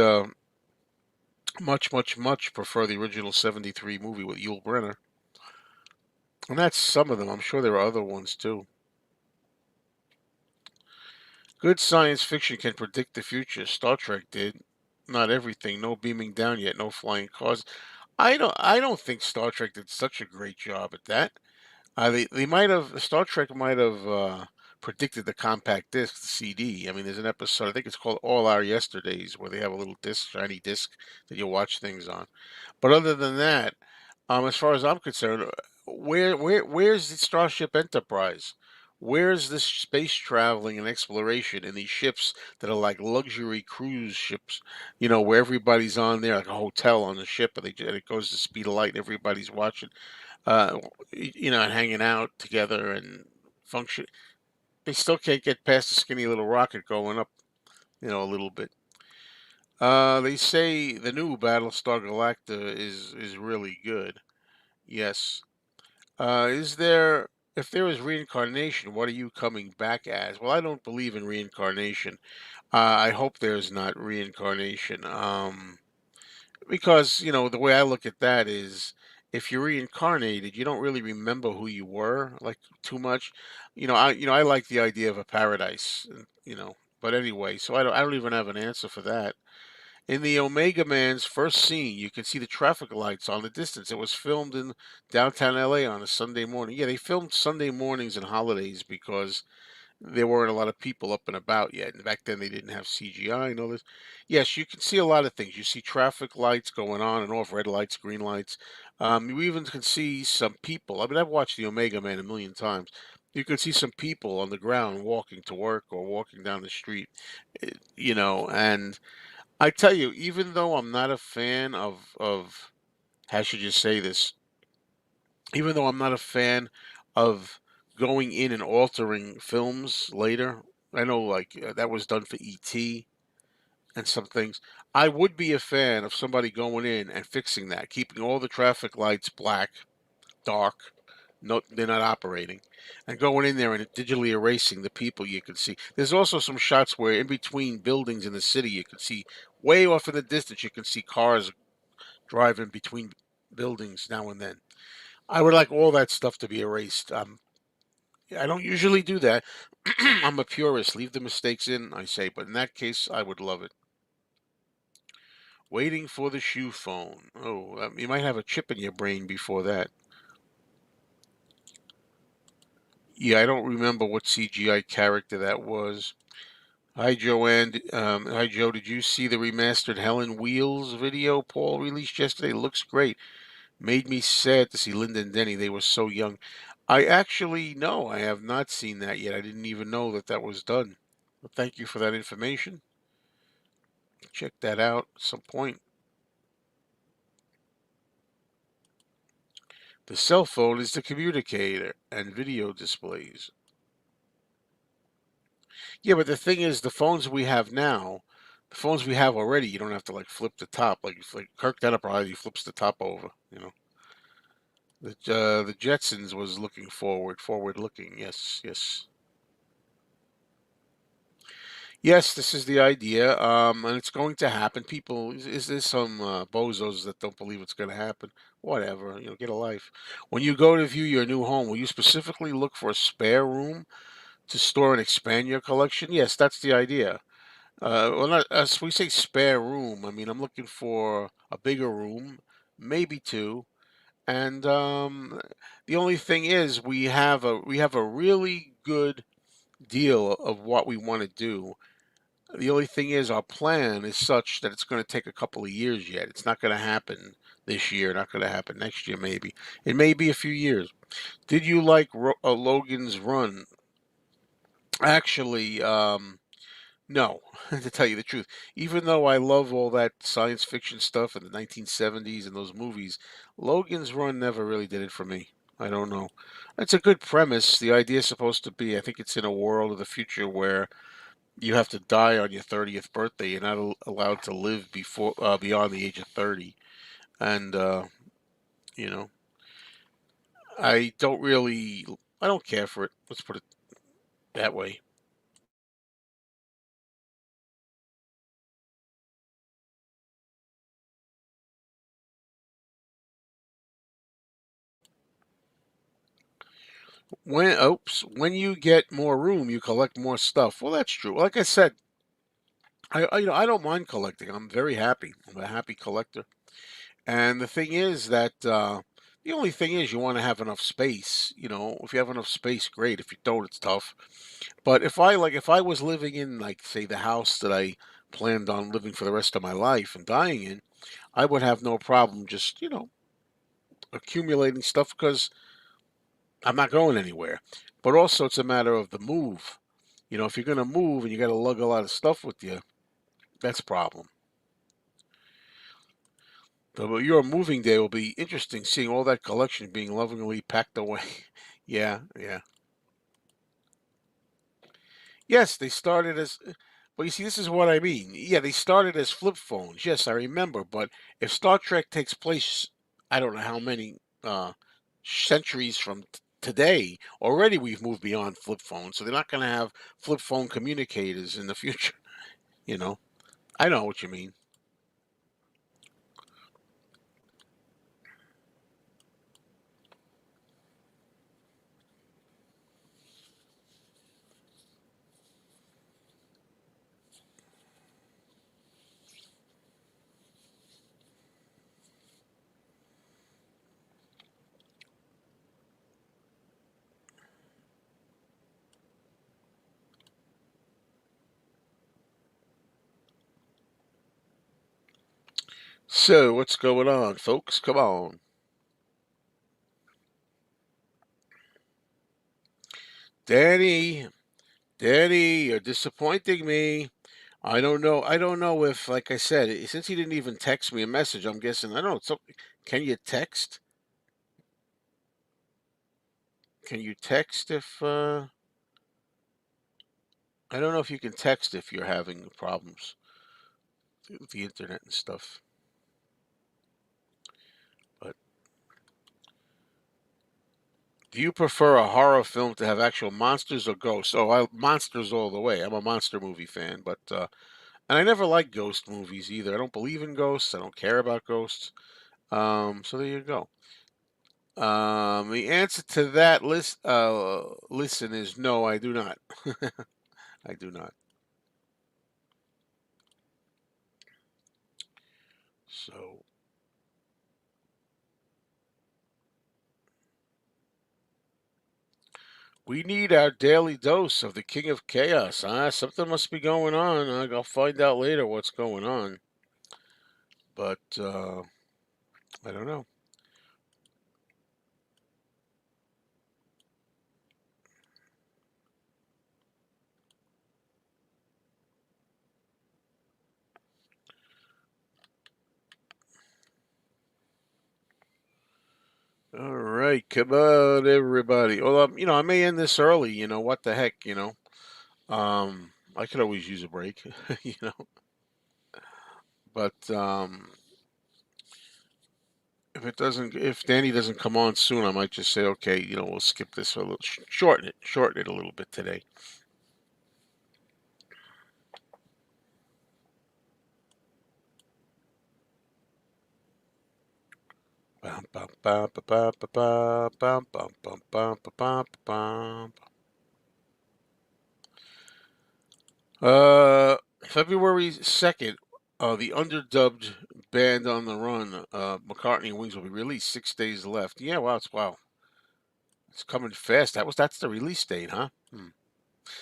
Speaker 1: much, much, much prefer the original '73 movie with Yul Brynner. And that's some of them. I'm sure there are other ones too. Good science fiction can predict the future. Star Trek did. Not everything. No beaming down yet. No flying cars. I don't think Star Trek did such a great job at that. They might have Star Trek might have predicted the compact disc, the CD. I mean, there's an episode I think it's called All Our Yesterdays where they have a little disc, shiny disc that you watch things on. But other than that, as far as I'm concerned, where's the Starship Enterprise? Where's this space traveling and exploration in these ships that are like luxury cruise ships, where everybody's on there, like a hotel on the ship, and and it goes the speed of light, and everybody's watching, uh, and hanging out together and function. They still can't get past the skinny little rocket going up, a little bit. They say the new Battlestar Galactica is really good. Yes. Is there, if there is reincarnation, what are you coming back as? Well, I don't believe in reincarnation. I hope there's not reincarnation. Because, the way I look at that is if you're reincarnated, you don't really remember who you were, like too much. I like the idea of a paradise, but anyway, so I don't even have an answer for that. In the Omega Man's first scene, you can see the traffic lights on the distance. It was filmed in downtown LA on a Sunday morning. Yeah, they filmed Sunday mornings and holidays because there weren't a lot of people up and about yet. And back then they didn't have CGI and all this. Yes, you can see a lot of things. You see traffic lights going on and off, red lights, green lights. You even can see some people. I mean, I've watched the Omega Man a million times. You can see some people on the ground walking to work or walking down the street, and I tell you, even though I'm not a fan of how should you say this? Even though I'm not a fan of going in and altering films later, I know like that was done for E.T. and some things. I would be a fan of somebody going in and fixing that, keeping all the traffic lights black, dark. No, they're not operating, and going in there and digitally erasing the people you can see. There's also some shots where in between buildings in the city, you can see way off in the distance, you can see cars driving between buildings now and then. I would like all that stuff to be erased. I don't usually do that. I'm a purist. Leave the mistakes in, I say, but in that case, I would love it. Waiting for the shoe phone. Oh, you might have a chip in your brain before that. Yeah, I don't remember what CGI character that was. Hi, Joanne. Hi, Joe. Did you see the remastered Helen Wheels video Paul released yesterday? Looks great. Made me sad to see Linda and Denny. They were so young. I actually, no, I have not seen that yet. I didn't even know that that was done. Well, thank you for that information. Check that out at some point. The cell phone is the communicator and video displays. Yeah, but the thing is, the phones we have now, the phones we have already, you don't have to like flip the top. Like Kirk Enterprise, he flips the top over. The Jetsons was looking forward looking. Yes, yes. Yes, this is the idea, and it's going to happen. People, is there some bozos that don't believe it's going to happen? Whatever, get a life. When you go to view your new home, will you specifically look for a spare room to store and expand your collection? Yes, that's the idea. Well, not as we say spare room. I mean, I'm looking for a bigger room, maybe two. And the only thing is, we have a really good deal of what we want to do. The only thing is, our plan is such that it's going to take a couple of years yet. It's not going to happen this year, not going to happen next year, maybe. It may be a few years. Did you like Logan's Run? Actually, no, to tell you the truth. Even though I love all that science fiction stuff in the 1970s and those movies, Logan's Run never really did it for me. I don't know. It's a good premise. The idea is supposed to be, I think it's in a world of the future where you have to die on your 30th birthday. You're not allowed to live beyond the age of 30. And you know, I don't really I don't care for it. Let's put it that way. When you get more room, you collect more stuff. Well, that's true. Like I said, I don't mind collecting. I'm very happy. I'm a happy collector. And the thing is that the only thing is you want to have enough space. If you have enough space, great. If you don't, it's tough. But if I was living in like say the house that I planned on living for the rest of my life and dying in, I would have no problem just accumulating stuff because I'm not going anywhere. But also, it's a matter of the move. If you're gonna move and you got to lug a lot of stuff with you, that's a problem. So, but your moving day will be interesting, seeing all that collection being lovingly packed away. Yeah, yeah. Yes, they started as, but you see, this is what I mean. Yeah, they started as flip phones. Yes, I remember. But if Star Trek takes place, I don't know how many centuries from today, already we've moved beyond flip phones. So they're not going to have flip phone communicators in the future. You know, I know what you mean. So what's going on, folks? Come on, Danny. Danny, you're disappointing me. I don't know. I don't know if, like I said, since he didn't even text me a message, I'm guessing. I don't know. So, can you text? Can you text if? I don't know if you can text if you're having problems with the internet and stuff. But do you prefer a horror film to have actual monsters or ghosts? Oh, monsters all the way. I'm a monster movie fan, but and I never liked ghost movies either. I don't believe in ghosts. I don't care about ghosts. So there you go. The answer to that listen is no, I do not. I do not. So we need our daily dose of the King of Chaos. Something must be going on. I'll find out later what's going on. But I don't know. All right, come on, everybody. Well, I may end this early. What the heck? I could always use a break. you know. But if Danny doesn't come on soon, I might just say, okay, we'll skip this a little, shorten it a little bit today. Bum, bum, bum, ba, ba, ba, bum, bum, bum, bum, ba, bum, bum. February 2nd, the underdubbed Band on the Run, McCartney and Wings will be released. 6 days left. Yeah, wow. It's coming fast. That's the release date, huh? Hmm.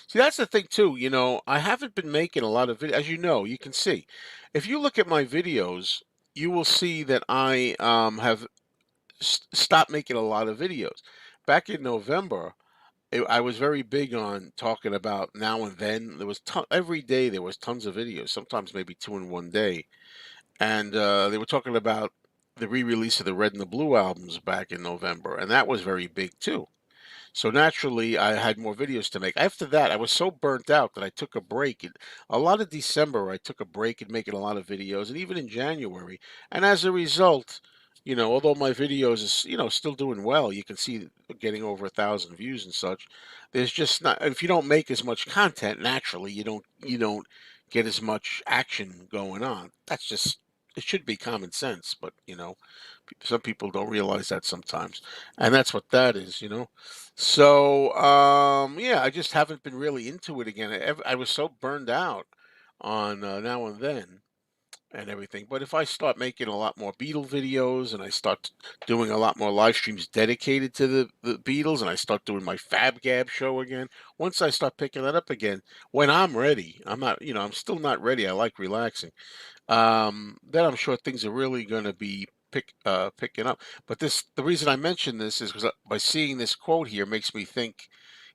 Speaker 1: See, that's the thing too. I haven't been making a lot of videos. As you can see, if you look at my videos, you will see that I have stopped making a lot of videos. Back in November, I was very big on talking about now and then. There was every day there was tons of videos. Sometimes maybe two in one day, and they were talking about the re-release of the Red and the Blue albums back in November, and that was very big too. So naturally, I had more videos to make. After that, I was so burnt out that I took a break. A lot of December, I took a break in making a lot of videos, and even in January. And as a result, although my videos is still doing well, you can see getting over 1,000 views and such. There's just not, if you don't make as much content, naturally you don't get as much action going on. That's just, it should be common sense, but some people don't realize that sometimes, and that's what that is. So yeah, I just haven't been really into it again. I was so burned out on Now and Then and everything. But if I start making a lot more Beatle videos and I start doing a lot more live streams dedicated to the Beatles, and I start doing my Fab Gab show again, once I start picking that up again, when I'm ready, I'm not, I'm still not ready. I like relaxing. Then I'm sure things are really going to be picking up. But the reason I mention this is because by seeing this quote here makes me think,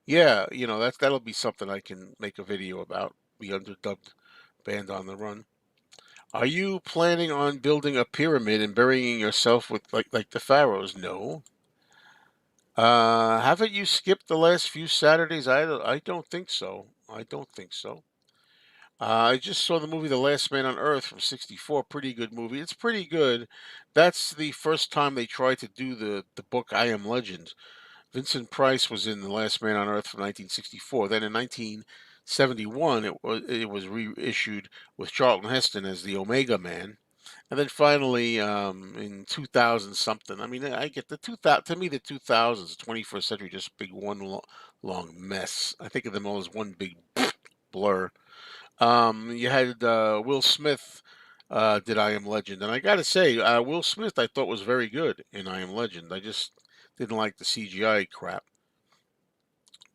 Speaker 1: Yeah, that'll be something I can make a video about. The underdubbed band on the run. Are you planning on building a pyramid and burying yourself with like the pharaohs? No. Haven't you skipped the last few Saturdays? I don't think so. I don't think so. I just saw the movie The Last Man on Earth from '64. Pretty good movie. It's pretty good. That's the first time they tried to do the book I Am Legend. Vincent Price was in The Last Man on Earth from 1964. Then in 1971, it was reissued with Charlton Heston as the Omega Man. And then finally, in 2000 something. I mean, I get the 2000. To me, the 2000s, 21st century, just big long mess. I think of them all as one big blur. You had Will Smith did I Am Legend, and I got to say, Will Smith I thought was very good in I Am Legend. I just didn't like the CGI crap.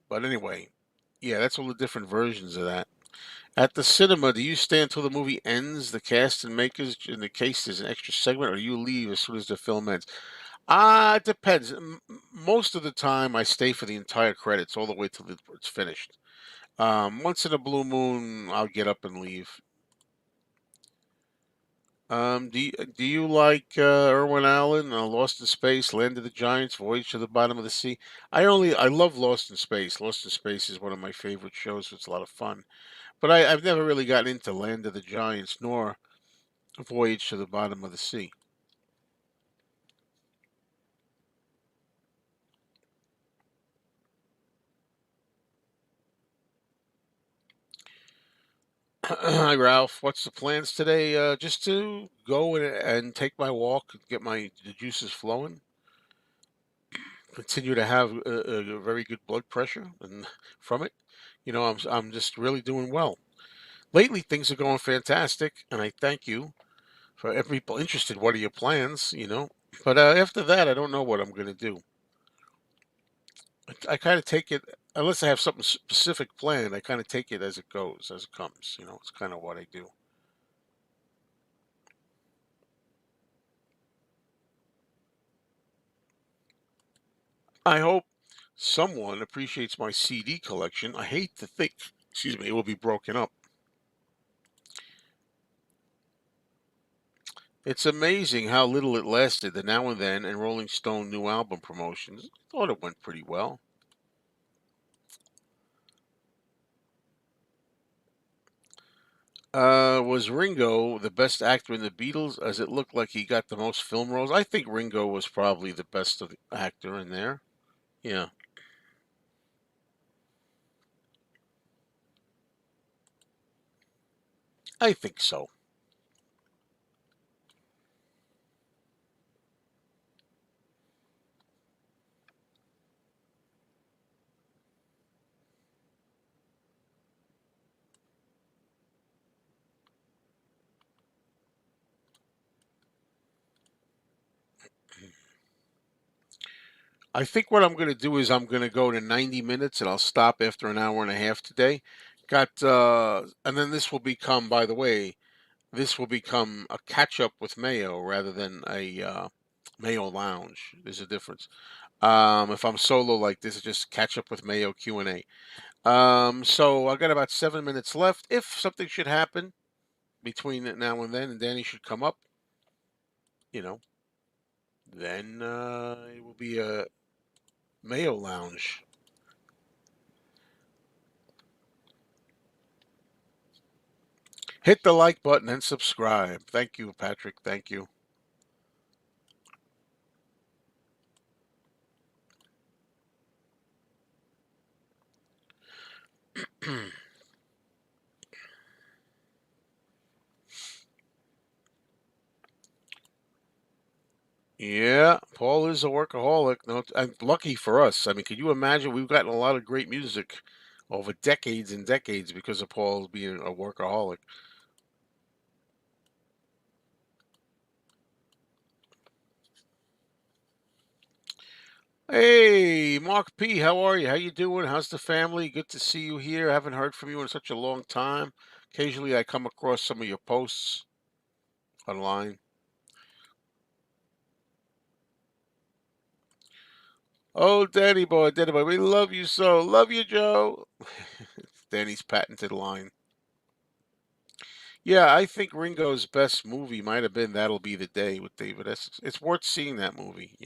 Speaker 1: But anyway, yeah, that's all the different versions of that. At the cinema, do you stay until the movie ends? The cast and makers, in the case there's an extra segment, or you leave as soon as the film ends? It depends. Most of the time, I stay for the entire credits all the way till it's finished. Once in a blue moon, I'll get up and leave. Do you like Irwin Allen, Lost in Space, Land of the Giants, Voyage to the Bottom of the Sea? I love Lost in Space. Lost in Space is one of my favorite shows. It's a lot of fun. But I've never really gotten into Land of the Giants nor Voyage to the Bottom of the Sea. Hi, Ralph. What's the plans today? Just to go and take my walk, get the juices flowing, continue to have a very good blood pressure, and from it, I'm just really doing well. Lately, things are going fantastic, and I thank you for every people interested. What are your plans? But after that, I don't know what I'm going to do. I kind of take it, unless I have something specific planned. I kind of take it as it goes, as it comes. It's kind of what I do. I hope someone appreciates my CD collection. I hate to think, excuse me, it will be broken up. It's amazing how little it lasted, the Now and Then and Rolling Stone new album promotions. I thought it went pretty well. Was Ringo the best actor in the Beatles, as it looked like he got the most film roles? I think Ringo was probably the best of the actor in there. Yeah, I think so. I think what I'm going to do is I'm going to go to 90 minutes and I'll stop after an hour and a half today. And then this will become, by the way, this will become a catch up with Mayo rather than a Mayo lounge. There's a difference. If I'm solo like this, it's just catch up with Mayo Q&A. So I got about 7 minutes left. If something should happen between now and then, and Danny should come up, you know, then it will be a Mayo lounge. Hit the like button and subscribe. Thank you, Patrick. Thank you. Yeah, Paul is a workaholic. No, and lucky for us. I mean, could you imagine? We've gotten a lot of great music over decades and decades because of Paul being a workaholic. Hey, Mark P, how are you? How you doing? How's the family? Good to see you here. I haven't heard from you in such a long time. Occasionally, I come across some of your posts online. Oh, Danny boy, we love you so. Love you, Joe. Danny's patented line. Yeah, I think Ringo's best movie might have been That'll Be the Day with David. It's worth seeing that movie.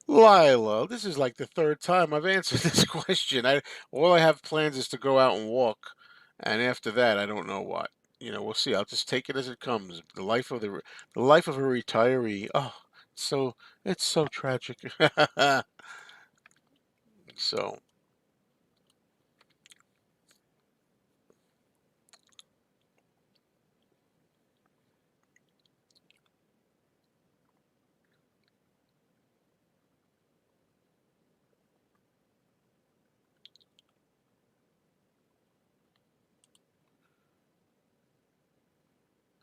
Speaker 1: Lila, this is like the third time I've answered this question. All I have plans is to go out and walk, and after that, I don't know what. We'll see. I'll just take it as it comes. The life of a retiree. Oh, so it's so tragic. So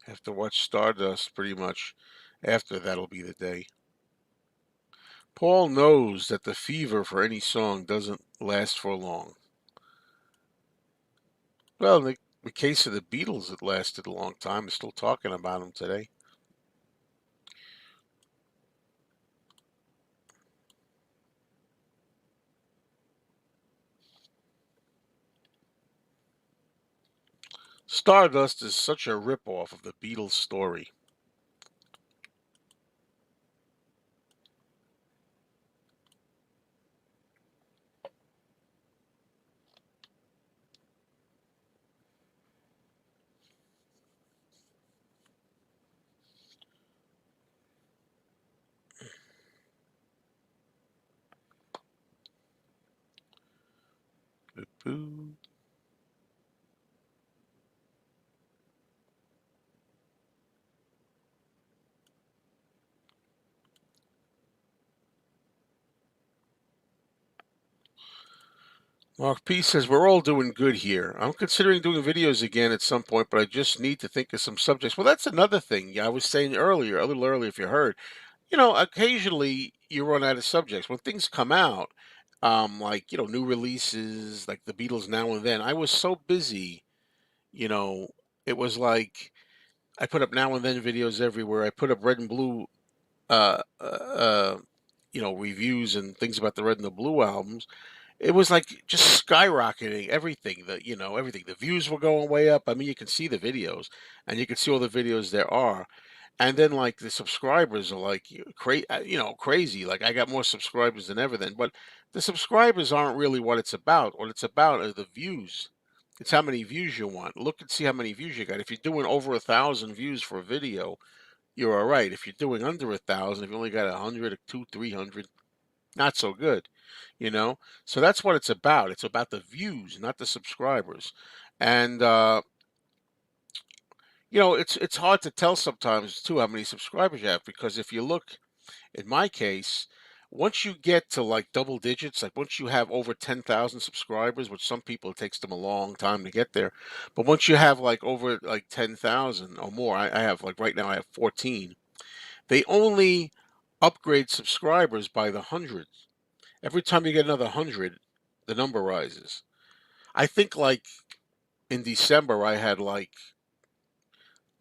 Speaker 1: have to watch Stardust pretty much. After That'll Be the Day. Paul knows that the fever for any song doesn't last for long. Well, in the case of the Beatles, it lasted a long time. We're still talking about them today. Stardust is such a ripoff of the Beatles story. Boo. Mark P says, we're all doing good here. I'm considering doing videos again at some point, but I just need to think of some subjects. Well, that's another thing. Yeah, I was saying earlier, a little earlier, if you heard, occasionally you run out of subjects. When things come out, like, new releases, like the Beatles now and then, I was so busy, you know, it was like I put up now and then videos everywhere. I put up red and blue, uh, uh, uh, reviews and things about the red and the blue albums. It was like just skyrocketing everything. Everything. The views were going way up. I mean, you can see the videos, and you can see all the videos there are. And then like the subscribers are like crazy. Like I got more subscribers than ever then. But the subscribers aren't really what it's about. What it's about are the views. It's how many views you want. Look and see how many views you got. If you're doing over 1,000 views for a video, you're all right. If you're doing under 1,000, if you only got 100, or two, 300, not so good. You know. So that's what it's about. It's about the views, not the subscribers. And it's hard to tell sometimes too how many subscribers you have because if you look in my case, once you get to like double digits, like once you have over 10,000 subscribers, which some people it takes them a long time to get there, but once you have like over like 10,000 or more, I have like right now I have 14. They only upgrade subscribers by the hundreds. Every time you get another 100, the number rises. I think like in December I had like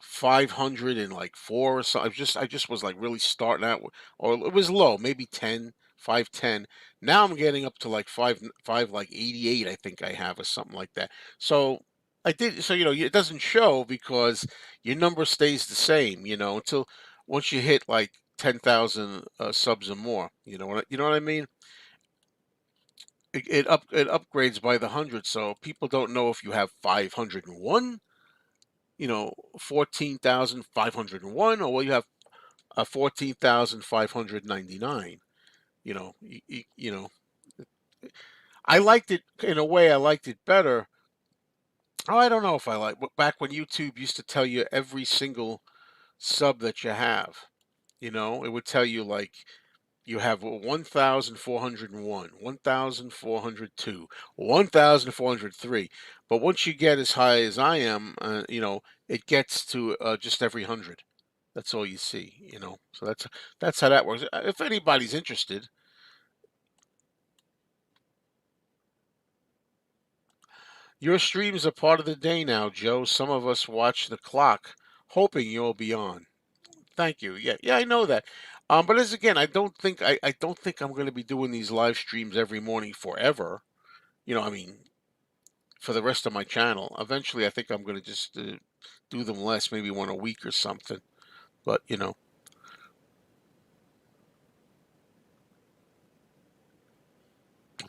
Speaker 1: 504 or so. I just was like really starting out, or it was low, maybe 10, 510. Now I'm getting up to like five like 88. I think I have or something like that. So I did. So it doesn't show because your number stays the same. Until once you hit like 10,000 subs or more. You know what I mean? It upgrades by the hundred, so people don't know if you have 501, 14,501, or well, you have 14,599. I liked it in a way. I liked it better. Oh, I don't know if I like back when YouTube used to tell you every single sub that you have. It would tell you like you have 1,401, 1,402, 1,403. But once you get as high as I am, it gets to just every 100. That's all you see. So that's how that works. If anybody's interested, your streams are part of the day now, Joe. Some of us watch the clock, hoping you'll be on. Thank you. Yeah, yeah, I know that. But as again, I don't think I'm going to be doing these live streams every morning forever. I mean, for the rest of my channel. Eventually, I think I'm going to just do them less, maybe one a week or something. But let's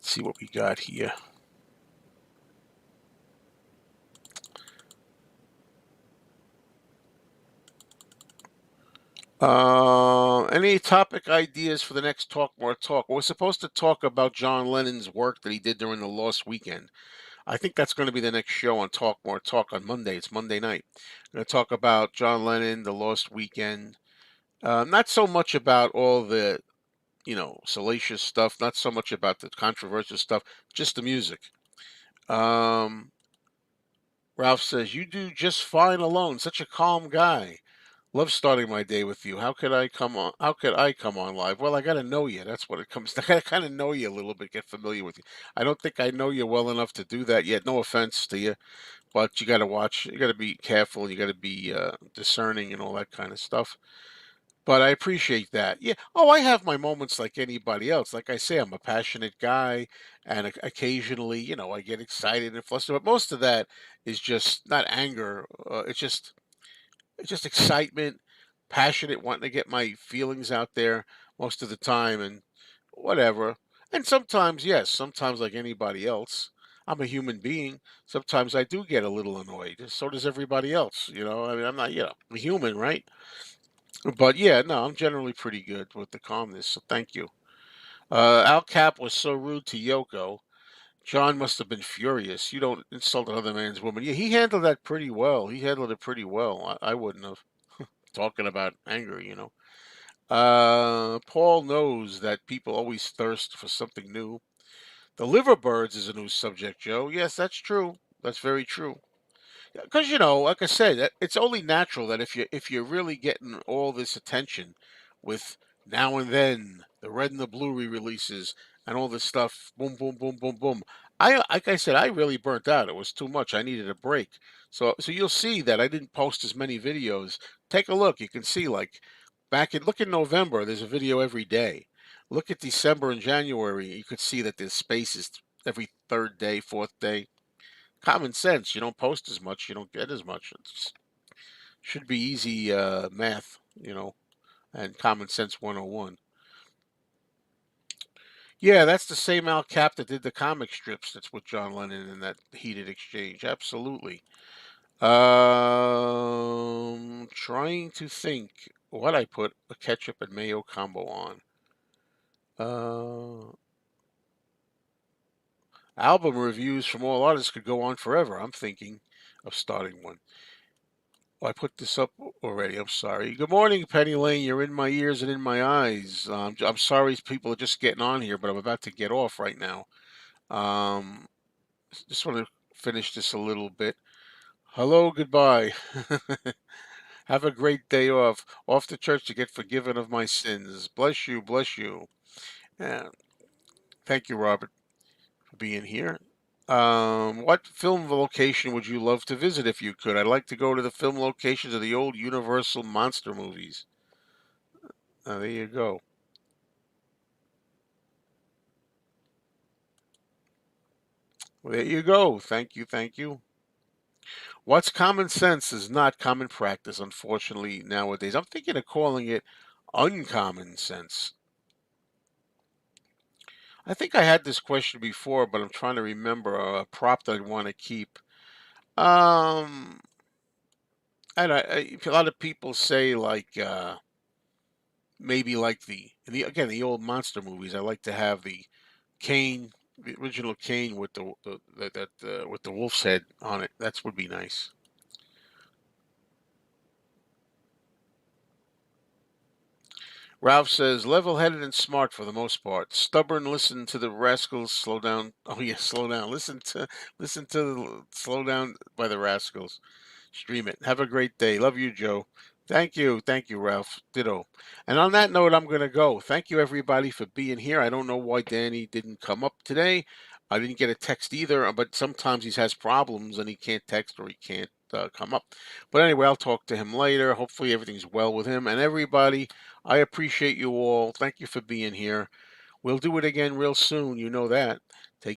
Speaker 1: see what we got here. Any topic ideas for the next Talk More Talk? We're supposed to talk about John Lennon's work that he did during the Lost Weekend. I think that's going to be the next show on Talk More Talk on Monday. It's Monday night. We're going to talk about John Lennon, the Lost Weekend. Not so much about all the, salacious stuff, not so much about the controversial stuff, just the music. Um, Ralph says, "You do just fine alone. Such a calm guy. Love starting my day with you. How could I come on? How could I come on live? Well, I got to know you. That's what it comes to. I got to kind of know you a little bit, get familiar with you. I don't think I know you well enough to do that yet. No offense to you, but you got to watch. You got to be careful. You got to be discerning and all that kind of stuff. But I appreciate that. Yeah. Oh, I have my moments like anybody else. Like I say, I'm a passionate guy, and occasionally, I get excited and flustered. But most of that is just not anger. It's just excitement, passionate, wanting to get my feelings out there most of the time, and whatever. And sometimes, yes, sometimes like anybody else, I'm a human being. Sometimes I do get a little annoyed. So does everybody else. I mean, I'm not, I'm a human, right? But yeah, no, I'm generally pretty good with the calmness. So thank you. Al Cap was so rude to Yoko. John must have been furious. You don't insult another man's woman. Yeah, he handled that pretty well. He handled it pretty well. I wouldn't have. Talking about anger. Paul knows that people always thirst for something new. The liver birds is a new subject, Joe. Yes, that's true. That's very true. Because like I said, it's only natural that if you're really getting all this attention with now and then the red and the blue re-releases and all this stuff, boom, boom, boom, boom, boom. Like I said, I really burnt out. It was too much. I needed a break. So you'll see that I didn't post as many videos. Take a look. You can see like look in November. There's a video every day. Look at December and January. You could see that there's spaces every third day, fourth day. Common sense. You don't post as much, you don't get as much. It should be easy math, and common sense 101. Yeah, that's the same Al Cap that did the comic strips. That's with John Lennon in that heated exchange. Absolutely. Trying to think what I put a ketchup and mayo combo on. Uh, Album reviews from all artists could go on forever. I'm thinking of starting one. Oh, I put this up already. I'm sorry. Good morning, Penny Lane. You're in my ears and in my eyes. I'm sorry people are just getting on here, but I'm about to get off right now. Um, just want to finish this a little bit. Hello, goodbye. Have a great day off. Off to church to get forgiven of my sins. Bless you, bless you. Yeah. Thank you, Robert, for being here. What film location would you love to visit if you could? I'd like to go to the film locations of the old Universal monster movies. There you go. Well, there you go. Thank you, thank you. What's common sense is not common practice, unfortunately, nowadays. I'm thinking of calling it uncommon sense. I think I had this question before, but I'm trying to remember a prop that I want to keep. Um, and a lot of people say like maybe like the old monster movies. I like to have Kane, the original Kane with with the wolf's head on it. That would be nice. Ralph says, level-headed and smart for the most part. Stubborn, listen to the rascals, slow down. Oh yeah, slow down. Slow down by the rascals. Stream it. Have a great day. Love you, Joe. Thank you, Ralph. Ditto. And on that note, I'm gonna go. Thank you everybody for being here. I don't know why Danny didn't come up today. I didn't get a text either, but sometimes he has problems and he can't text or he can't come up. But anyway, I'll talk to him later. Hopefully, everything's well with him and everybody. I appreciate you all. Thank you for being here. We'll do it again real soon. You know that.